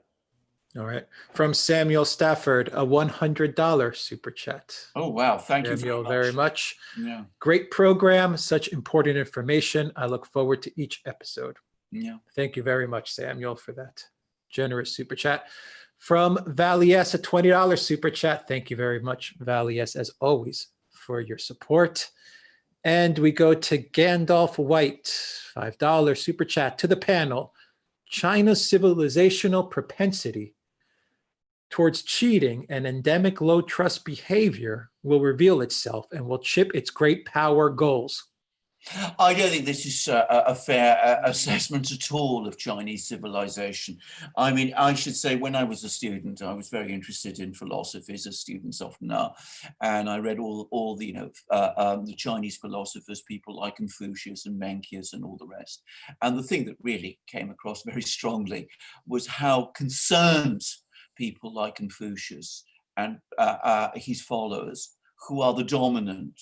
All right. From Samuel Stafford, a $100 super chat. Oh, wow. Thank you Samuel, very much. Yeah. Great program, such important information. I look forward to each episode. Yeah. Thank you very much, Samuel, for that generous super chat. From Valley S, a $20 super chat. Thank you very much, Valley S, as always, for your support. And we go to Gandalf White, $5 super chat to the panel. China's civilizational propensity towards cheating and endemic low trust behavior will reveal itself and will chip its great power goals. I don't think this is a fair assessment at all of Chinese civilization. I mean, I should say when I was a student, I was very interested in philosophies, as students often are, and I read all the the Chinese philosophers, people like Confucius and Mencius and all the rest. And the thing that really came across very strongly was how concerned people like Confucius and his followers, who are the dominant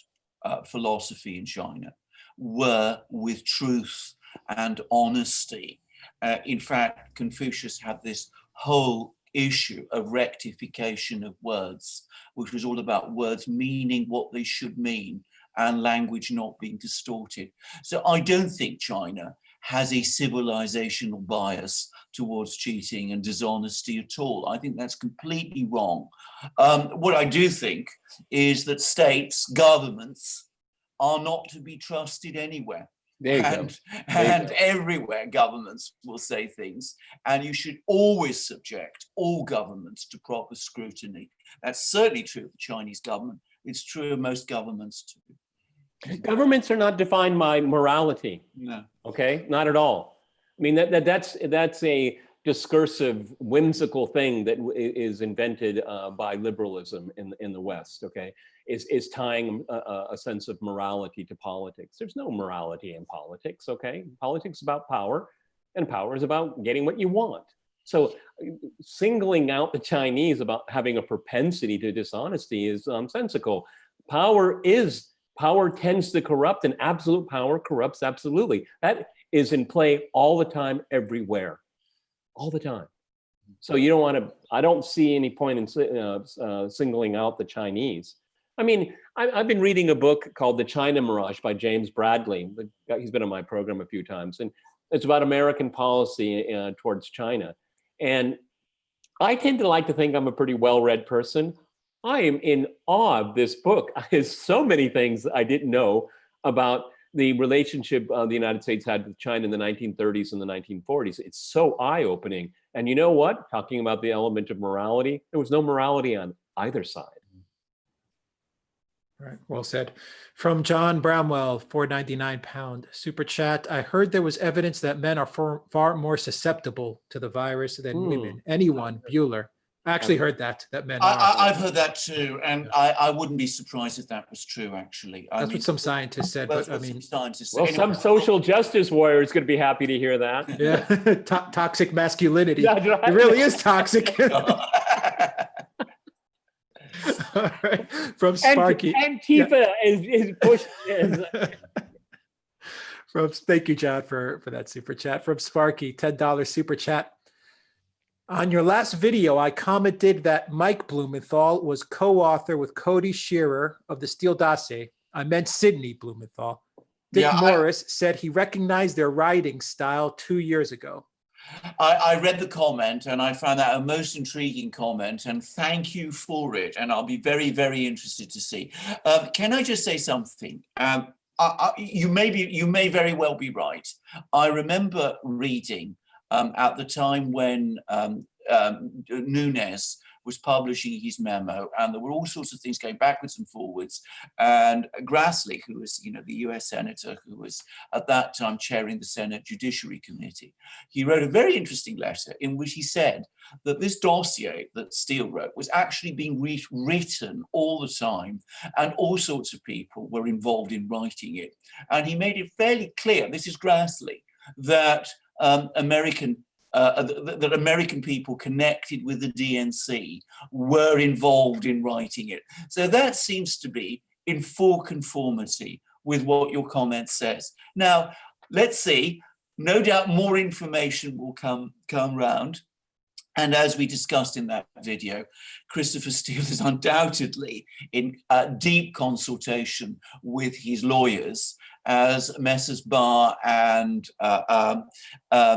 philosophy in China, were with truth and honesty. In fact, Confucius had this whole issue of rectification of words, which was all about words meaning what they should mean and language not being distorted. So I don't think China has a civilizational bias towards cheating and dishonesty at all. I think that's completely wrong. What I do think is that states, governments, are not to be trusted anywhere. And everywhere governments will say things, and you should always subject all governments to proper scrutiny. That's certainly true of the Chinese government. It's true of most governments too. Governments are not defined by morality. No. Okay, not at all. I mean, that's a discursive, whimsical thing that is invented by liberalism in the West. Okay, is tying a sense of morality to politics. There's no morality in politics. Okay, politics is about power, and power is about getting what you want. So singling out the Chinese about having a propensity to dishonesty is nonsensical. Power tends to corrupt, and absolute power corrupts absolutely. That is in play all the time, everywhere, all the time. So you don't want to, I don't see any point in singling out the Chinese. I mean, I've been reading a book called The China Mirage by James Bradley. He's been on my program a few times, and it's about American policy towards China. And I tend to like to think I'm a pretty well-read person. I am in awe of this book. There's so many things I didn't know about the relationship the United States had with China in the 1930s and the 1940s. It's so eye-opening. And you know what? Talking about the element of morality, there was no morality on either side. All right, well said. From John Bramwell, £4.99 super chat. I heard there was evidence that men are far more susceptible to the virus than women. Anyone, Bueller? I actually heard that men are. I've heard that too, and I wouldn't be surprised if that was true, actually. That's what some scientists said, but I mean... Scientists well, some social justice warrior is going to be happy to hear that. Yeah, toxic masculinity. Yeah, right. It really is toxic. All right. From Sparky. Antifa is pushing. Thank you, John, for that super chat. From Sparky, $10 super chat. On your last video, I commented that Mike Blumenthal was co-author with Cody Shearer of the Steele dossier. I meant Sidney Blumenthal. Dick Morris said he recognized their writing style 2 years ago. I read the comment and I found that a most intriguing comment, and thank you for it. And I'll be very, very interested to see. Can I just say something? You may very well be right. I remember reading at the time when Nunes was publishing his memo, and there were all sorts of things going backwards and forwards. And Grassley, who was, the US senator who was at that time chairing the Senate Judiciary Committee, he wrote a very interesting letter in which he said that this dossier that Steele wrote was actually being rewritten all the time, and all sorts of people were involved in writing it. And he made it fairly clear, this is Grassley, that that American people connected with the DNC were involved in writing it. So that seems to be in full conformity with what your comment says. Now, let's see, no doubt more information will come round. And as we discussed in that video, Christopher Steele is undoubtedly in deep consultation with his lawyers as Messrs. Barr and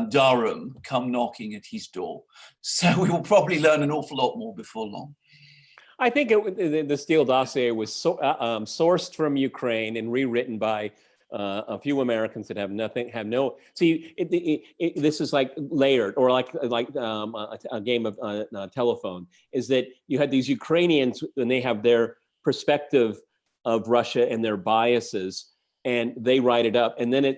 Duran come knocking at his door. So we will probably learn an awful lot more before long. I think the Steele dossier was sourced from Ukraine and rewritten by a few Americans that this is like layered, or like a game of telephone, is that you had these Ukrainians and they have their perspective of Russia and their biases, and they write it up. And then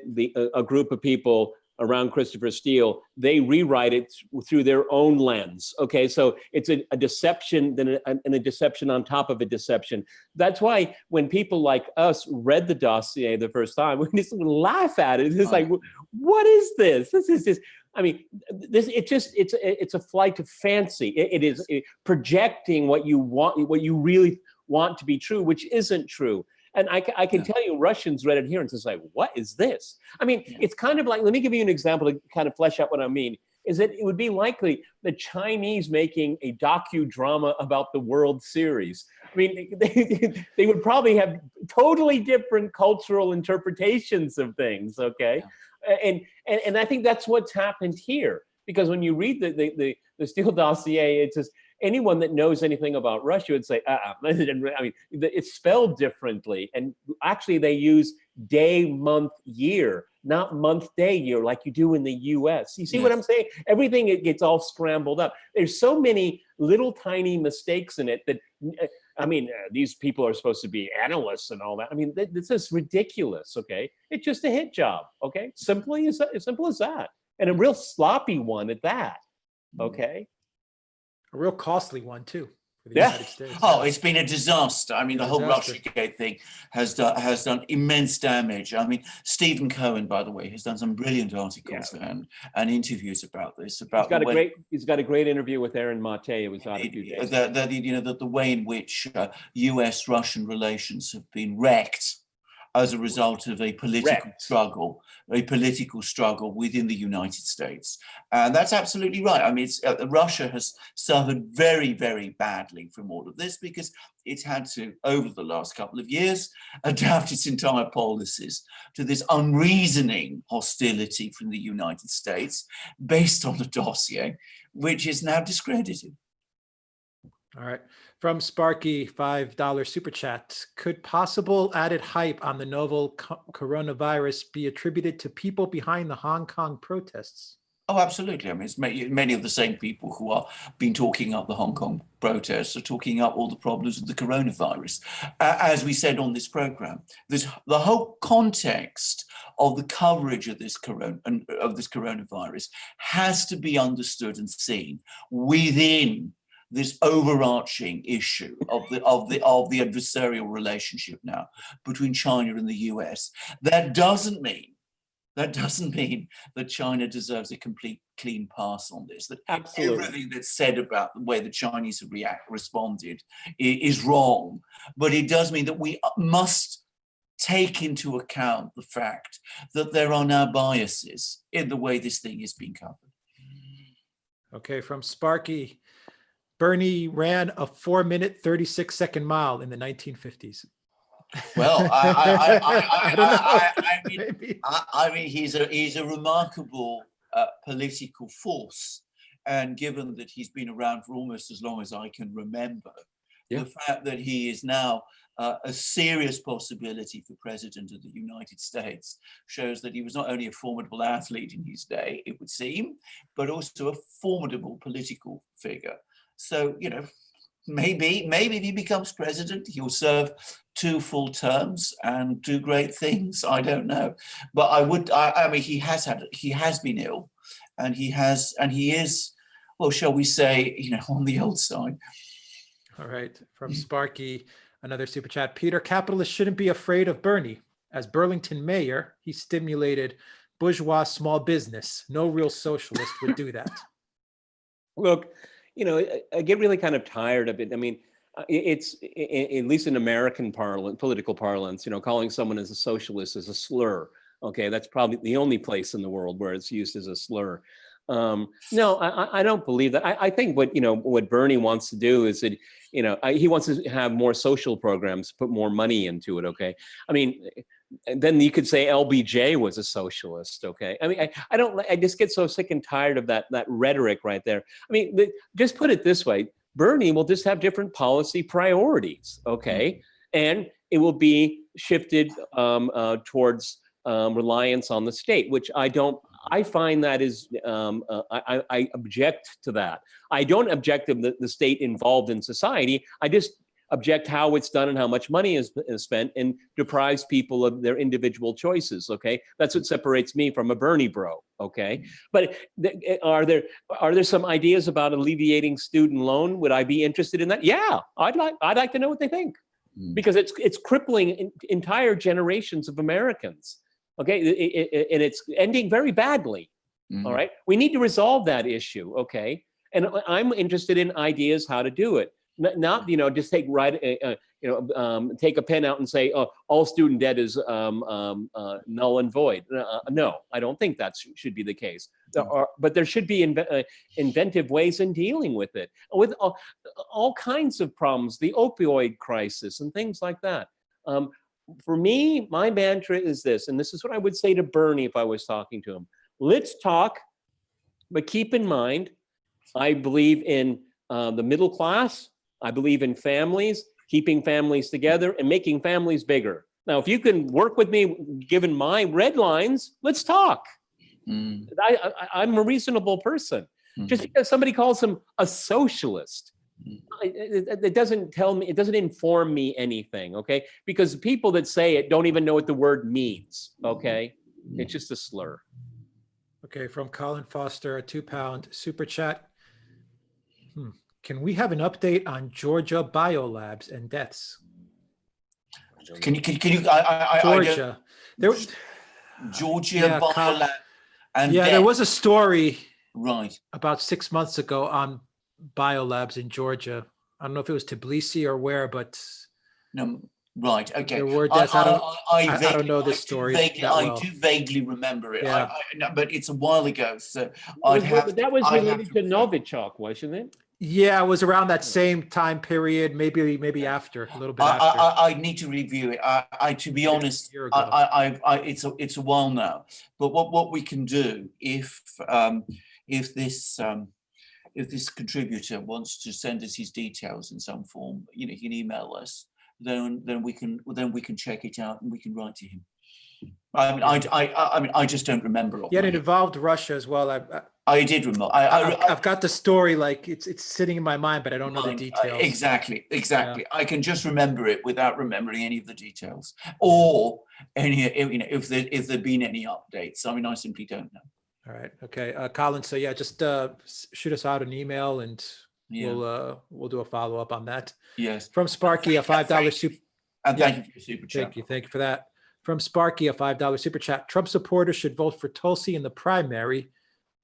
a group of people around Christopher Steele, they rewrite it through their own lens. Okay, so it's a deception, then a deception on top of a deception. That's why when people like us read the dossier the first time, we just laugh at it. It's like, what is this? This is just, I mean, it's a flight to fancy. It is projecting what you want, what you really want to be true, which isn't true. And I can tell you, Russians read it here and it's like, what is this? I mean, it's kind of like, let me give you an example to kind of flesh out what I mean, is that it would be likely the Chinese making a docudrama about the World Series. I mean, they would probably have totally different cultural interpretations of things, okay? Yeah. And I think that's what's happened here. Because when you read the Steele dossier, it's just, anyone that knows anything about Russia would say, I mean, it's spelled differently. And actually they use day, month, year, not month, day, year, like you do in the US. You see what I'm saying? Everything, it gets all scrambled up. There's so many little tiny mistakes in it that, I mean, these people are supposed to be analysts and all that. I mean, this is ridiculous, okay? It's just a hit job, okay? Simple as that. And a real sloppy one at that, okay? A real costly one too for the United States. Oh, it's been a disaster. I mean, the whole Russiagate thing has done immense damage. I mean, Stephen Cohen, by the way, has done some brilliant articles and interviews about this. He's got a great interview with Aaron Mate. It was out a few days. The way in which US-Russian relations have been wrecked as a result of a political struggle within the United States. And that's absolutely right. I mean, Russia has suffered very, very badly from all of this because it's had to, over the last couple of years, adapt its entire policies to this unreasoning hostility from the United States based on a dossier, which is now discredited. All right. From Sparky, $5 super chat. Could possible added hype on the novel coronavirus be attributed to people behind the Hong Kong protests? Oh, absolutely. I mean, it's many of the same people who are been talking up the Hong Kong protests are talking up all the problems with the coronavirus. As we said on this program, the whole context of the coverage of this coronavirus has to be understood and seen within this overarching issue of the adversarial relationship now between China and the US. That doesn't mean that China deserves a complete clean pass on this. That everything that's said about the way the Chinese have responded is wrong. But it does mean that we must take into account the fact that there are now biases in the way this thing is being covered. Okay, from Sparky. Bernie ran a 4-minute, 36-second mile in the 1950s. Well, I mean, he's a remarkable political force, and given that he's been around for almost as long as I can remember, Yeah. The fact that he is now a serious possibility for president of the United States shows that he was not only a formidable athlete in his day, it would seem, but also a formidable political figure. So, you know, maybe if he becomes president, he'll serve 2 full terms and do great things. I don't know, but I mean, he has been ill, and he is, well, shall we say, you know, on the old side. All right, from Sparky, another super chat. Peter, capitalists shouldn't be afraid of Bernie. As Burlington mayor, he stimulated bourgeois small business. No real socialist would do that. Look, you know, I get really kind of tired of it. I mean, it's, at least in American political parlance, you know, calling someone as a socialist is a slur. Okay, that's probably the only place in the world where it's used as a slur. No, I don't believe that. I think what Bernie wants to do is that, you know, he wants to have more social programs, put more money into it. Okay, I mean, then you could say LBJ was a socialist. Okay, I mean, I just get so sick and tired of that rhetoric right there. I mean, just put it this way: Bernie will just have different policy priorities. Okay, and it will be shifted towards reliance on the state, which I find that is, I object to that. I don't object to the state involved in society. I just object how it's done and how much money is spent and deprives people of their individual choices. Okay, that's what separates me from a Bernie bro. Okay, but are there some ideas about alleviating student loan? Would I be interested in that? Yeah, I'd like to know what they think, because it's crippling entire generations of Americans. Okay, and it's ending very badly. All right, we need to resolve that issue. Okay, and I'm interested in ideas how to do it. Not just take take a pen out and say, oh, all student debt is null and void. No, I don't think that should be the case. But there should be inventive ways in dealing with it, with all kinds of problems, the opioid crisis and things like that. For me, my mantra is this, and this is what I would say to Bernie if I was talking to him. Let's talk, but keep in mind, I believe in the middle class. I believe in families, keeping families together and making families bigger. Now, if you can work with me, given my red lines, let's talk. I'm a reasonable person. Just because somebody calls him a socialist, it doesn't tell me, it doesn't inform me anything, okay? Because people that say it don't even know what the word means, okay? It's just a slur. Okay, from Colin Foster, a £2 super chat. Can we have an update on Georgia biolabs and deaths? Can you? Georgia. Georgia biolab and deaths. There was a story right about 6 months ago on biolabs in Georgia. I don't know if it was Tbilisi or where, but no. Right. Okay. There were deaths. I don't know this story. I do vaguely remember it. Yeah. But it's a while ago, so that was related to Novichok, wasn't it? Yeah, it was around that same time period, maybe after, a little bit after. I need to review it. To be honest, it's a while now. But what we can do if this contributor wants to send us his details in some form, he can email us. Then we can check it out and we can write to him. I just don't remember. Yeah, it involved Russia as well. I did remember. I've got the story, like it's sitting in my mind, but I don't know the details. Exactly. Yeah. I can just remember it without remembering any of the details or any, if there'd been any updates. I simply don't know. All right. Okay, Colin. So yeah, just shoot us out an email and we'll do a follow up on that. Yes. From Sparky, a $5 super. And thank you for your super chat. Thank you for that. From Sparky, a $5 super chat. Trump supporters should vote for Tulsi in the primary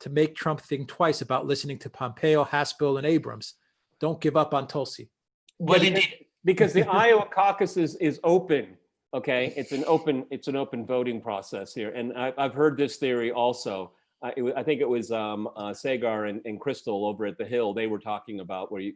to make Trump think twice about listening to Pompeo, Haspel, and Abrams. Don't give up on Tulsi. Well, indeed, because the Iowa caucus is open. Okay, it's an open voting process here, and I've heard this theory also. I think it was Sagar and Crystal over at the Hill. They were talking about where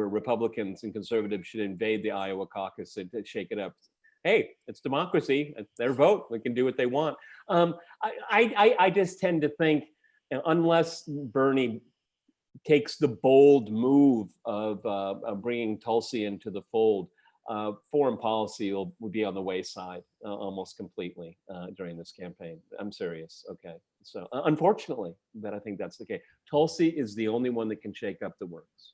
Republicans and conservatives should invade the Iowa caucus and shake it up. Hey, it's democracy. It's their vote. They can do what they want. I just tend to think, unless Bernie takes the bold move of bringing Tulsi into the fold, foreign policy will be on the wayside almost completely during this campaign. I'm serious. Okay, so unfortunately, that I think that's the case. Tulsi is the only one that can shake up the works.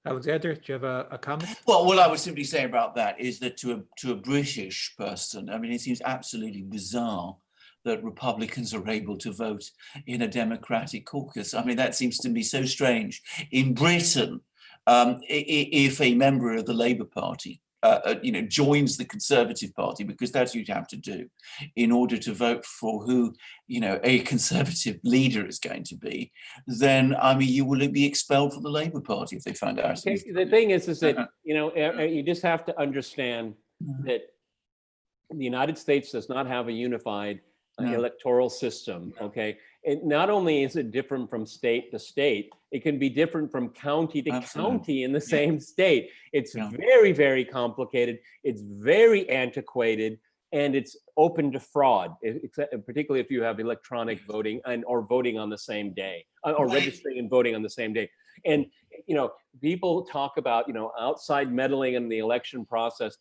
Alexander, do you have a comment? Well, what I would simply say about that is that to a British person, I mean, it seems absolutely bizarre that Republicans are able to vote in a Democratic caucus. I mean, that seems to me so strange. In Britain, if a member of the Labour Party joins the Conservative Party, because that's what you have to do in order to vote for who, a Conservative leader is going to be, then, I mean, you will be expelled from the Labour Party if they find out. Okay. The thing is that, you just have to understand that the United States does not have a unified electoral system, okay? And not only is it different from state to state, it can be different from county to county in the same state. It's very, very complicated. It's very antiquated, and it's open to fraud, particularly if you have electronic voting or voting on the same day, or registering and voting on the same day. And, people talk about, outside meddling in the election process.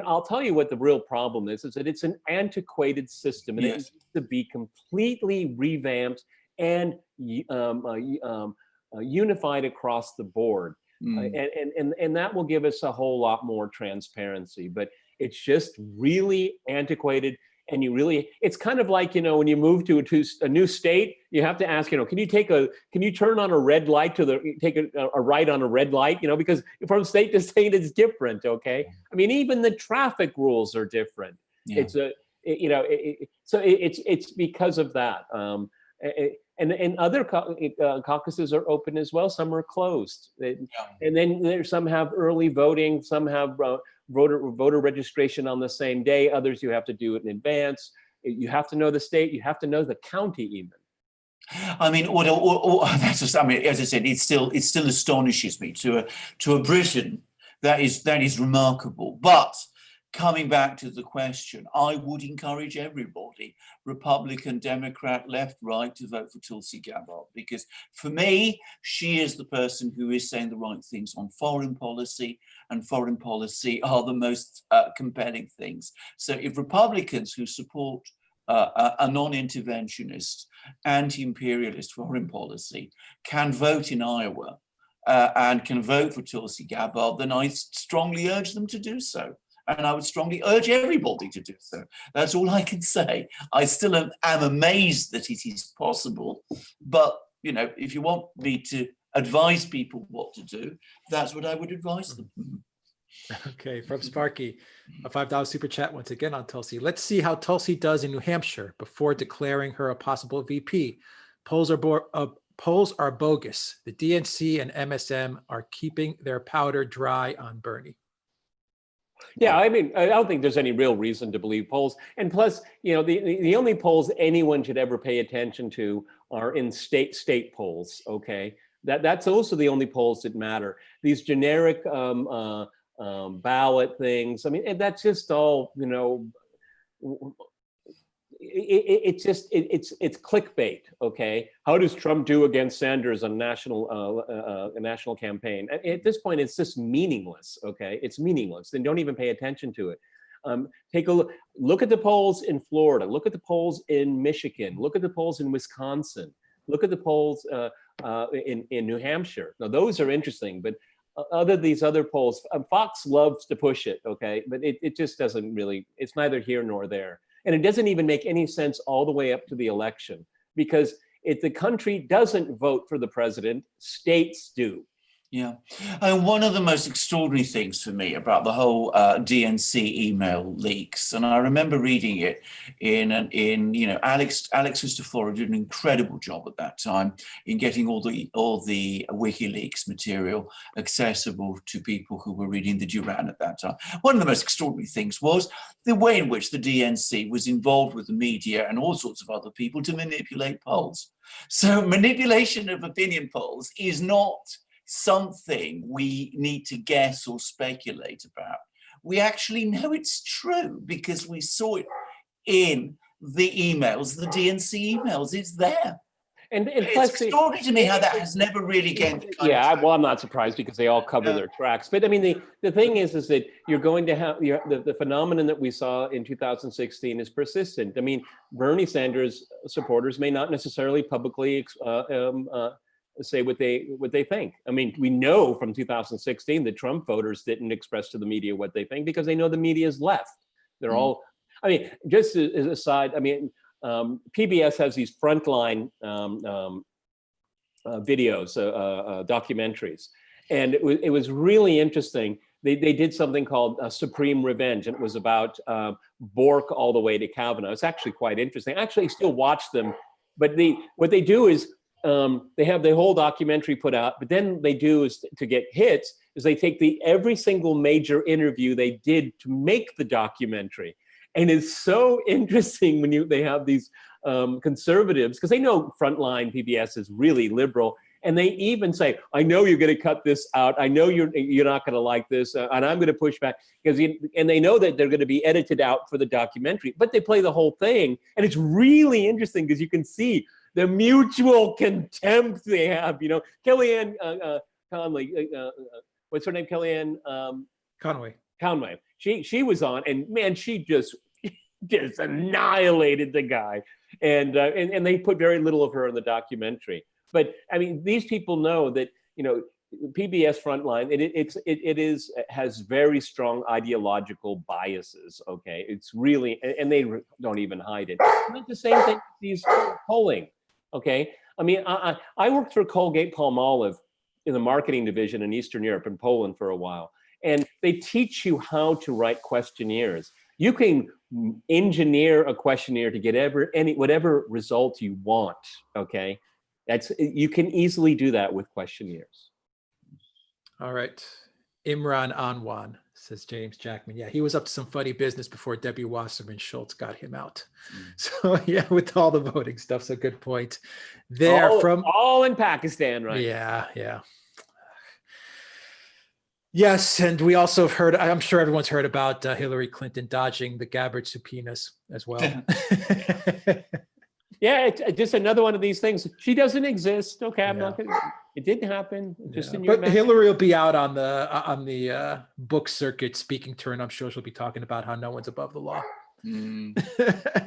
I'll tell you what the real problem is that it's an antiquated system, and it needs to be completely revamped and unified across the board. And that will give us a whole lot more transparency, but it's just really antiquated. And it's kind of like, when you move to a new state, you have to ask, can you turn on a red light take a right on a red light, because from state to state it's different. Okay. I mean, even the traffic rules are different. So it's because of that. And other caucuses are open as well. Some are closed. And then some have early voting, some have voter registration on the same day. Others you have to do it in advance. You have to know the state. You have to know the county even. I mean, that's just, I mean, as I said, it still astonishes me to a Briton. That is remarkable. But coming back to the question, I would encourage everybody, Republican, Democrat, left, right, to vote for Tulsi Gabbard, because for me, she is the person who is saying the right things on foreign policy, and foreign policy are the most compelling things. So if Republicans who support a non-interventionist, anti-imperialist foreign policy can vote in Iowa and can vote for Tulsi Gabbard, then I strongly urge them to do so. And I would strongly urge everybody to do so. That's all I can say. I still am amazed that it is possible. But, if you want me to advise people what to do, that's what I would advise them. Okay, from Sparky, a $5 super chat once again on Tulsi. Let's see how Tulsi does in New Hampshire before declaring her a possible VP. Polls are bogus. The DNC and MSM are keeping their powder dry on Bernie. Yeah, I mean, I don't think there's any real reason to believe polls. And plus, the only polls anyone should ever pay attention to are in state polls, okay? That's also the only polls that matter. These generic ballot things, I mean, and that's just all, it's clickbait, okay? How does Trump do against Sanders on a national campaign? At this point, it's just meaningless, okay? It's meaningless. Then don't even pay attention to it. Take a look at the polls in Florida. Look at the polls in Michigan. Look at the polls in Wisconsin. Look at the polls in New Hampshire. Now, those are interesting, but these other polls, Fox loves to push it, okay? But it just doesn't really, it's neither here nor there. And it doesn't even make any sense all the way up to the election, because if the country doesn't vote for the president, states do. Yeah, and one of the most extraordinary things for me about the whole DNC email leaks, and I remember reading it Alex Christoforou did an incredible job at that time in getting all the WikiLeaks material accessible to people who were reading the Duran at that time. One of the most extraordinary things was the way in which the DNC was involved with the media and all sorts of other people to manipulate polls. So manipulation of opinion polls is not something we need to guess or speculate about. We actually know it's true because we saw it in the emails, the DNC emails. It's there. And It's plus, extraordinary to me how that has never really gained. well, I'm not surprised because they all cover their tracks. But I mean, the thing is that you're going to have the phenomenon that we saw in 2016 is persistent. I mean, Bernie Sanders supporters may not necessarily publicly say what they think. I mean, we know from 2016 that Trump voters didn't express to the media what they think because they know the media is left. They're all. I mean, just as a side, I mean. PBS has these frontline videos, documentaries, and it was really interesting. They did something called Supreme Revenge, and it was about Bork all the way to Kavanaugh. It's actually quite interesting. I actually still watch them, but what they do is they have the whole documentary put out, but then they do is to get hits is they take every single major interview they did to make the documentary. And it's so interesting when they have these conservatives, because they know Frontline PBS is really liberal, and they even say, "I know you're going to cut this out. I know you're not going to like this, and I'm going to push back," and they know that they're going to be edited out for the documentary, but they play the whole thing, and it's really interesting because you can see the mutual contempt they have. You know, Kellyanne Conway, what's her name? Kellyanne Conway. She was on, and man, she just annihilated the guy, and they put very little of her in the documentary. But I mean, these people know that PBS Frontline it has very strong ideological biases. Okay, it's really, and they don't even hide it. And it's the same thing with these polling. Okay, I mean, I worked for Colgate-Palmolive in the marketing division in Eastern Europe and Poland for a while. And they teach you how to write questionnaires. You can engineer a questionnaire to get whatever result you want. Okay, you can easily do that with questionnaires. All right, Imran Anwan, says James Jackman. Yeah, he was up to some funny business before Debbie Wasserman Schultz got him out. So yeah, with all the voting stuff. So good point. All in Pakistan, right? Yeah. Yes, and we also have heard, I'm sure everyone's heard about Hillary Clinton dodging the Gabbard subpoenas as well. Yeah, it's just another one of these things. She doesn't exist. Okay, I'm not gonna, it didn't happen. Just in your But Hillary will be out on the book circuit speaking to her, and I'm sure she'll be talking about how no one's above the law.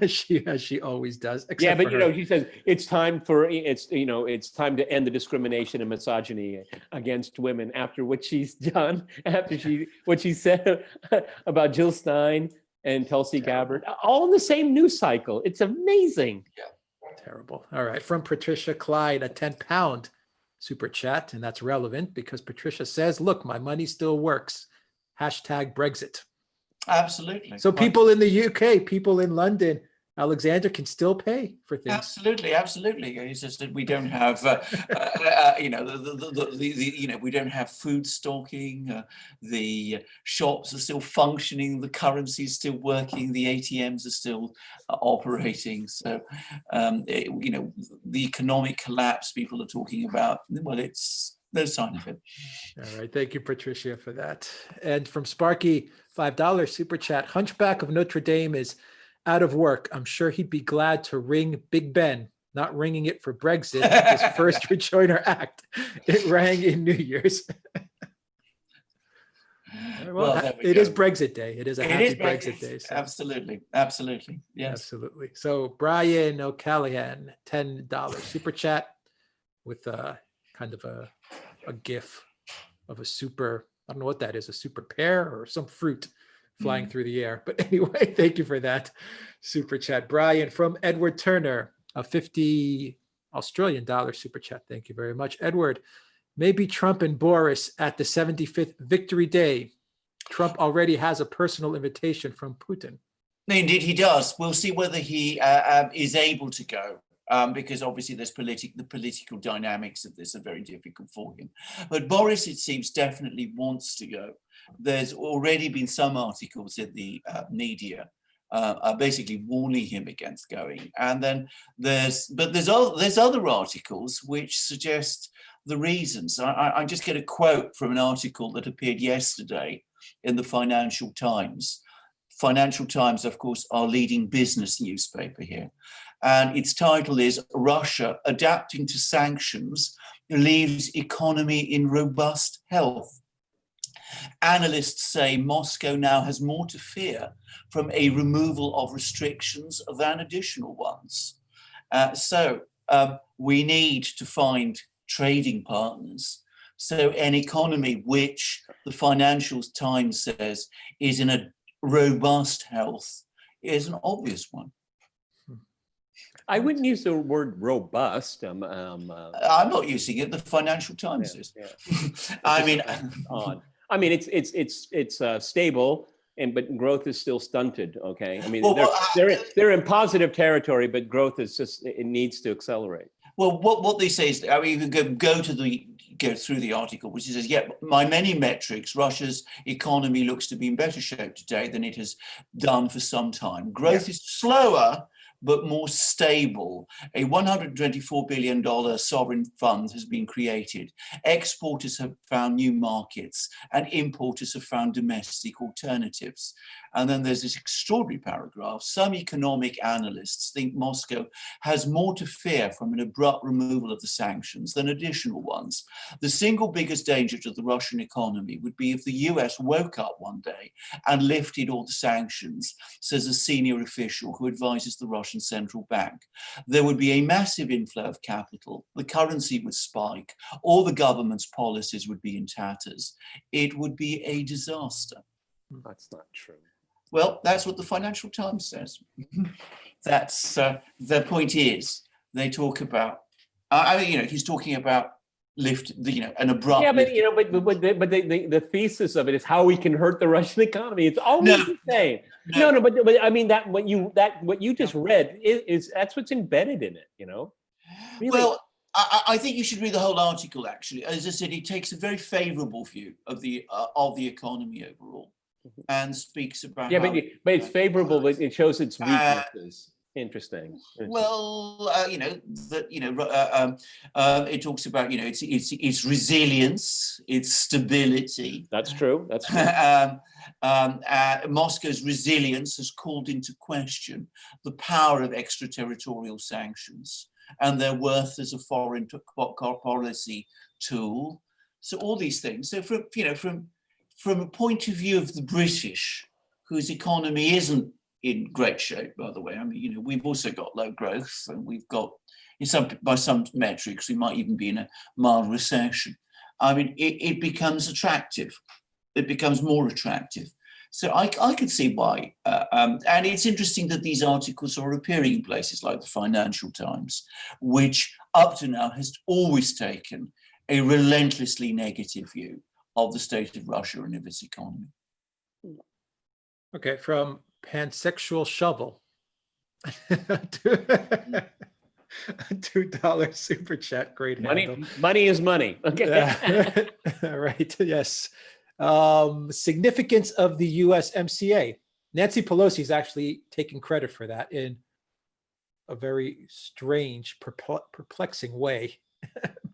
As she always does. Yeah, but she says it's time to end the discrimination and misogyny against women after what she's done, what she said about Jill Stein and Tulsi Gabbard, all in the same news cycle. It's amazing. Yeah, terrible. All right, from Patricia Clyde, a 10-pound super chat, and that's relevant because Patricia says, "Look, my money still works. #Brexit." Absolutely. So people in the UK, people in London, Alexander, can still pay for things. Absolutely. It's just that we don't have, we don't have food stocking. The shops are still functioning. The currency is still working. The ATMs are still operating. So, the economic collapse people are talking about, well, it's no sign of it. All right. Thank you, Patricia, for that. And from Sparky, $5 super chat. Hunchback of Notre Dame is out of work. I'm sure he'd be glad to ring Big Ben, not ringing it for Brexit, his first rejoiner act. It rang in New Year's. Well, it is Brexit Day. It is a happy Brexit Day. So. Absolutely. Yes. Absolutely. So Brian O'Callaghan, $10 super chat with kind of a GIF of a super, I don't know what that is, a super pear or some fruit flying through the air. But anyway, thank you for that super chat. Brian from Edward Turner, a $50 Australian super chat. Thank you very much, Edward. Maybe Trump and Boris at the 75th Victory Day. Trump already has a personal invitation from Putin. Indeed, he does. We'll see whether he is able to go. Because obviously the political dynamics of this are very difficult for him. But Boris, it seems, definitely wants to go. There's already been some articles in the media basically warning him against going. And then there's other articles which suggest the reasons. I just get a quote from an article that appeared yesterday in the Financial Times. Financial Times, of course, our leading business newspaper here. And its title is Russia Adapting to Sanctions Leaves Economy in Robust Health. Analysts say Moscow now has more to fear from a removal of restrictions than additional ones. So we need to find trading partners. So an economy which the Financial Times says is in a robust health is an obvious one. I wouldn't use the word robust. I'm not using it. The Financial Times is. Yeah. I mean, odd. I mean, it's stable, but growth is still stunted. Okay, I mean, they're in positive territory, but growth is just, it needs to accelerate. Well, what they say is, I mean, you can go through the article, which says, yeah, by many metrics, Russia's economy looks to be in better shape today than it has done for some time. Growth is slower, but more stable. A $124 billion sovereign fund has been created. Exporters have found new markets and importers have found domestic alternatives. And then there's this extraordinary paragraph. Some economic analysts think Moscow has more to fear from an abrupt removal of the sanctions than additional ones. The single biggest danger to the Russian economy would be if the US woke up one day and lifted all the sanctions, says a senior official who advises the Russian central bank. There would be a massive inflow of capital, the currency would spike, all the government's policies would be in tatters. It would be a disaster. That's not true. Well, that's what the Financial Times says. That's the point is, they talk about, I mean, you know, he's talking about an abrupt. Yeah, but the thesis of it is how we can hurt the Russian economy. It's always the same. No, but I mean what you just read is that's what's embedded in it. You know. Really. Well, I think you should read the whole article. Actually, as I said, he takes a very favourable view of the economy overall, and speaks about. Yeah, but it's favourable, but it shows its weaknesses. Interesting. Well, it talks about, you know, its resilience, its stability. That's true. That's true. Moscow's resilience has called into question the power of extraterritorial sanctions and their worth as a foreign policy tool. So all these things. So from a point of view of the British, whose economy isn't in great shape, by the way. I mean, you know, we've also got low growth, and we've got, by some metrics, we might even be in a mild recession. I mean, it becomes attractive. It becomes more attractive. So I could see why. And it's interesting that these articles are appearing in places like the Financial Times, which up to now has always taken a relentlessly negative view of the state of Russia and of its economy. Okay, from Pansexual Shovel. $2 super chat. Great handle. Money is money. Okay. Right. Yes. Significance of the USMCA. Nancy Pelosi is actually taking credit for that in a very strange, perplexing way.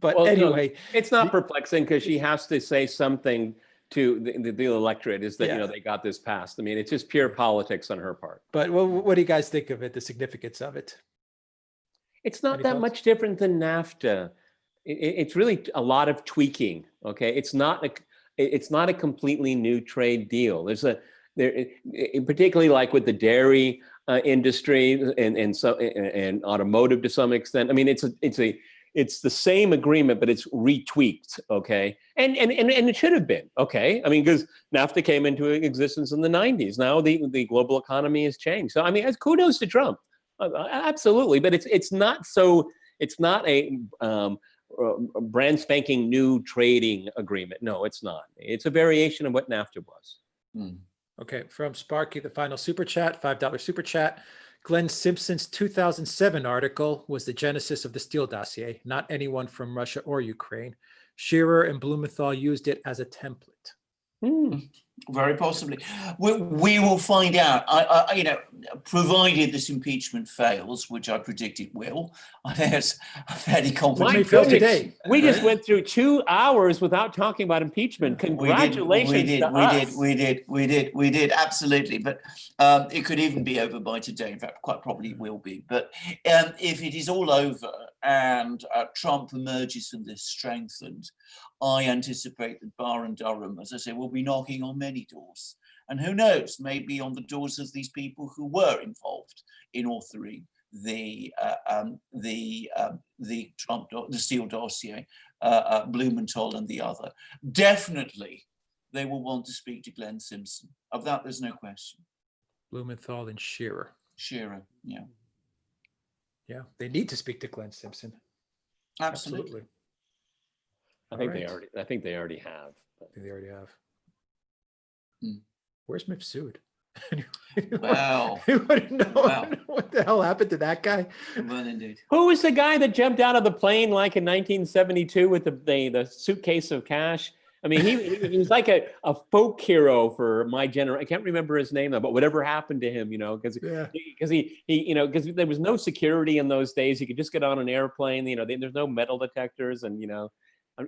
But well, anyway, no, it's not perplexing because she has to say something to the electorate, is that, you know, they got this passed. I mean, it's just pure politics on her part. But what do you guys think of it, the significance of it? It's not that much different than NAFTA. It's really a lot of tweaking, okay? It's not a completely new trade deal. Particularly like with the dairy industry and automotive to some extent. I mean, it's the same agreement, but it's retweaked, okay? And it should have been, okay? I mean, because NAFTA came into existence in the 90s. Now the global economy has changed. So, I mean, kudos to Trump, absolutely. But it's not a brand spanking new trading agreement. No, it's not. It's a variation of what NAFTA was. Okay, from Sparky, the final super chat, $5 super chat. Glenn Simpson's 2007 article was the genesis of the Steele dossier, not anyone from Russia or Ukraine. Shearer and Blumenthal used it as a template. Very possibly. We will find out. You know, provided this impeachment fails, which I predict it will, there's a fairly confident. May fail today. We just went through 2 hours without talking about impeachment. Congratulations to us. We did, absolutely. But it could even be over by today. In fact, quite probably it will be. But if it is all over and Trump emerges from this strengthened, I anticipate that Barr and Durham, as I say, will be knocking on many doors. And who knows, maybe on the doors of these people who were involved in authoring the Steele dossier, Blumenthal and the other. Definitely, they will want to speak to Glenn Simpson. Of that, there's no question. Blumenthal and Shearer. Shearer, yeah. Yeah, they need to speak to Glenn Simpson. Absolutely. I think they already have. I think they already have. Mm. Where's Mifsud? Wow. Who would know what the hell happened to that guy? Well, indeed. Who was the guy that jumped out of the plane like in 1972 with the suitcase of cash? I mean, he was like a folk hero for my generation. I can't remember his name though, but whatever happened to him, you know, because there was no security in those days. You could just get on an airplane, you know, there's no metal detectors, and you know,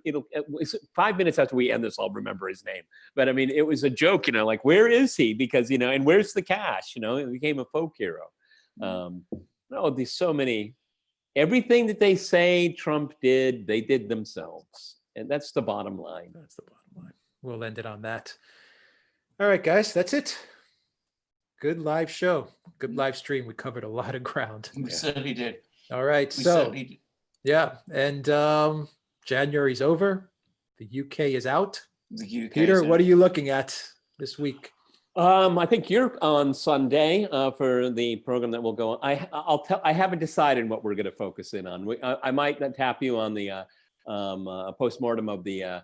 it's 5 minutes after we end this, I'll remember his name. But I mean, it was a joke, you know, like, where is he? Because, you know, and where's the cash? You know, it became a folk hero. No, there's so many. Everything that they say Trump did, they did themselves. And that's the bottom line. That's the bottom line. We'll end it on that. All right, guys, that's it. Good live show. Good live stream. We covered a lot of ground. We certainly did. All right. Yeah. And January's over. The UK is out. The UK. Peter, what are you looking at this week? I think you're on Sunday for the program that will go on. I haven't decided what we're going to focus in on. I might tap you on the postmortem of the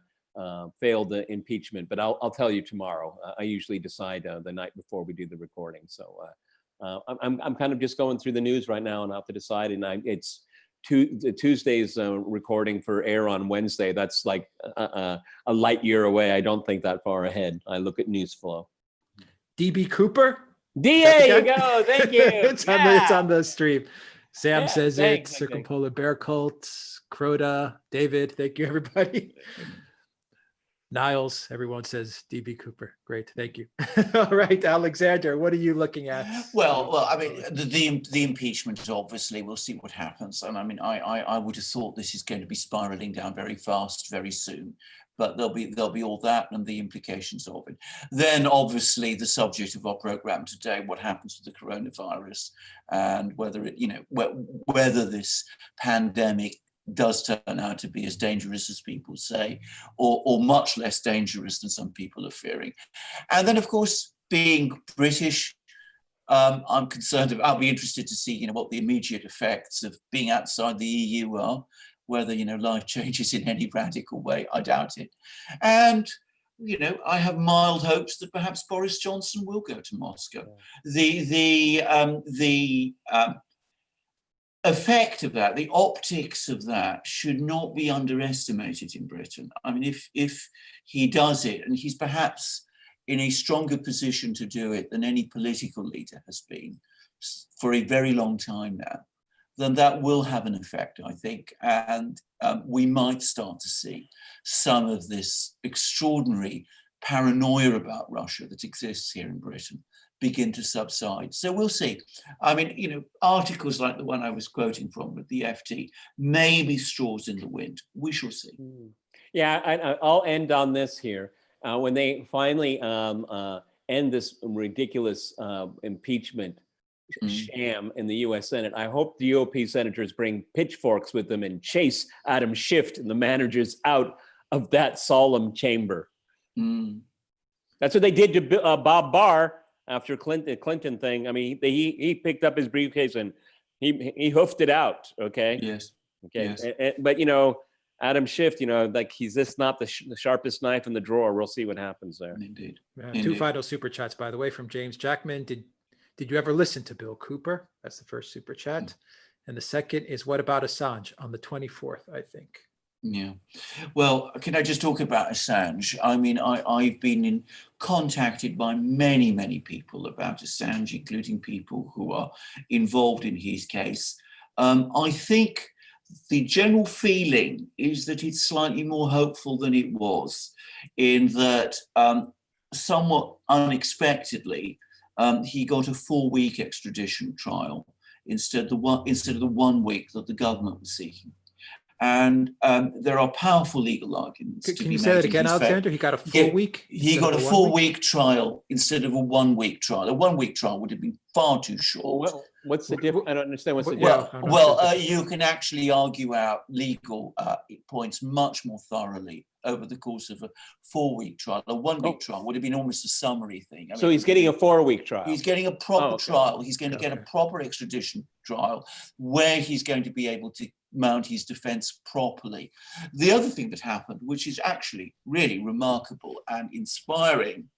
failed impeachment, but I'll tell you tomorrow. I usually decide the night before we do the recording. So I'm kind of just going through the news right now and I have to decide. And it's Tuesday's recording for air on Wednesday. That's like a light year away. I don't think that far ahead. I look at news flow. DB Cooper? DA, you go. Thank you. It's on the stream. Sam says thanks, it. Circumpolar Bear Cult, Crota, David. Thank you, everybody. Niles, everyone says DB Cooper. Great, thank you. All right, Alexander, what are you looking at? Well, I mean, the impeachment, obviously, we'll see what happens. And I mean, I would have thought this is going to be spiraling down very fast, very soon. But there'll be all that and the implications of it. Then, obviously, the subject of our program today: what happens to the coronavirus, and whether it, you know, whether this pandemic does turn out to be as dangerous as people say, or much less dangerous than some people are fearing. And then, of course, being British, I'm concerned about. I'll be interested to see, you know, what the immediate effects of being outside the EU are. Whether, you know, life changes in any radical way, I doubt it. And, you know, I have mild hopes that perhaps Boris Johnson will go to Moscow. The effect of that, the optics of that, should not be underestimated in Britain. I mean, if he does it, and he's perhaps in a stronger position to do it than any political leader has been for a very long time now, then that will have an effect, I think. And we might start to see some of this extraordinary paranoia about Russia that exists here in Britain begin to subside. So we'll see. I mean, you know, articles like the one I was quoting from with the FT may be straws in the wind. We shall see. Yeah, I'll end on this here. When they finally end this ridiculous impeachment sham in the U.S. Senate, I hope the GOP senators bring pitchforks with them and chase Adam Schiff and the managers out of that solemn chamber. That's what they did to Bob Barr after Clinton thing. I mean, he picked up his briefcase and he hoofed it out. Okay. Yes. Okay. Yes. But you know, Adam Schiff, you know, like he's just not the sharpest knife in the drawer. We'll see what happens there. Indeed. Two final super chats, by the way, from James Jackman. Did you ever listen to Bill Cooper? That's the first super chat. And the second is, what about Assange on the 24th, I think? Yeah. Well, can I just talk about Assange? I mean, I've been contacted by many, many people about Assange, including people who are involved in his case. I think the general feeling is that it's slightly more hopeful than it was, in that somewhat unexpectedly, he got a 4-week extradition trial instead of the 1 week that the government was seeking. And there are powerful legal arguments. Can you say that again, Alexander? He got a full week? He got a 4-week trial instead of a 1-week trial. A 1-week trial would have been far too short. Well, what's the difference? I don't understand what's the difference. Well, you can actually argue out legal points much more thoroughly over the course of a 4-week trial. A 1-week trial would have been almost a summary thing. I mean, so he's getting a 4-week trial. He's getting a proper trial. He's going to get a proper extradition trial where he's going to be able to mount his defense properly. The other thing that happened, which is actually really remarkable and inspiring,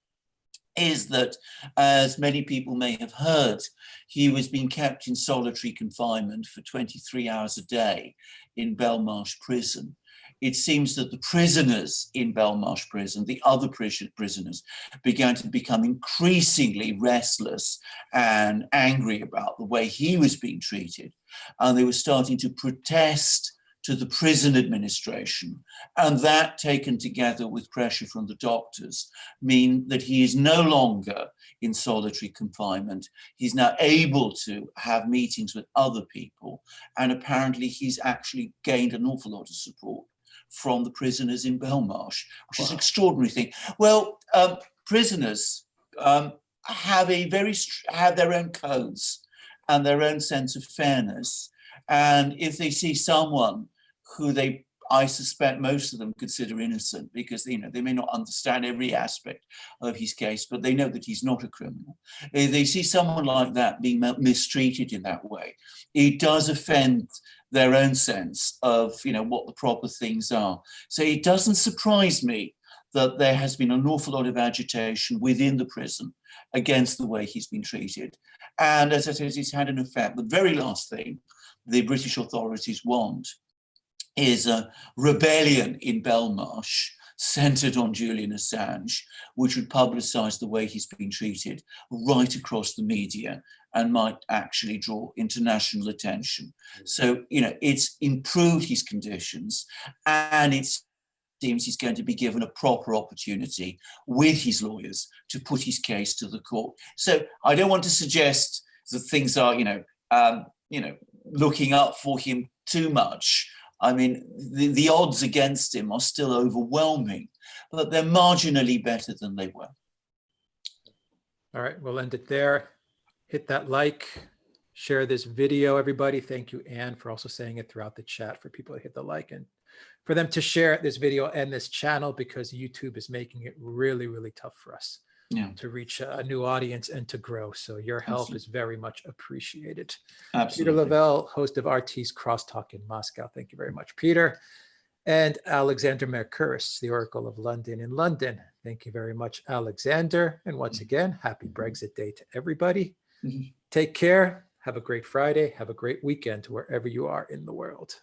is that, as many people may have heard, he was being kept in solitary confinement for 23 hours a day in Belmarsh prison. It seems that the prisoners in Belmarsh prison, the other prisoners, began to become increasingly restless and angry about the way he was being treated. And they were starting to protest to the prison administration. And that, taken together with pressure from the doctors, mean that he is no longer in solitary confinement. He's now able to have meetings with other people. And apparently he's actually gained an awful lot of support from the prisoners in Belmarsh, which is an extraordinary thing. Well, prisoners have their own codes and their own sense of fairness. And if they see someone who I suspect most of them consider innocent, because they may not understand every aspect of his case, but they know that he's not a criminal. If they see someone like that being mistreated in that way, it does offend their own sense of what the proper things are. So it doesn't surprise me that there has been an awful lot of agitation within the prison against the way he's been treated. And as I said, it's had an effect. The very last thing the British authorities want is a rebellion in Belmarsh centered on Julian Assange, which would publicize the way he's been treated right across the media and might actually draw international attention. So, it's improved his conditions, and it seems he's going to be given a proper opportunity with his lawyers to put his case to the court. So I don't want to suggest that things are, looking up for him too much. I mean, the odds against him are still overwhelming, but they're marginally better than they were. All right, we'll end it there. Hit that like, share this video, everybody. Thank you, Anne, for also saying it throughout the chat for people to hit the like and for them to share this video and this channel, because YouTube is making it really, really tough for us to reach a new audience and to grow. So your help is very much appreciated. Absolutely. Peter Lavelle, host of RT's Crosstalk in Moscow. Thank you very much, Peter. And Alexander Mercouris, the Oracle of London in London. Thank you very much, Alexander. And once again, happy Brexit Day to everybody. Take care. Have a great Friday. Have a great weekend wherever you are in the world.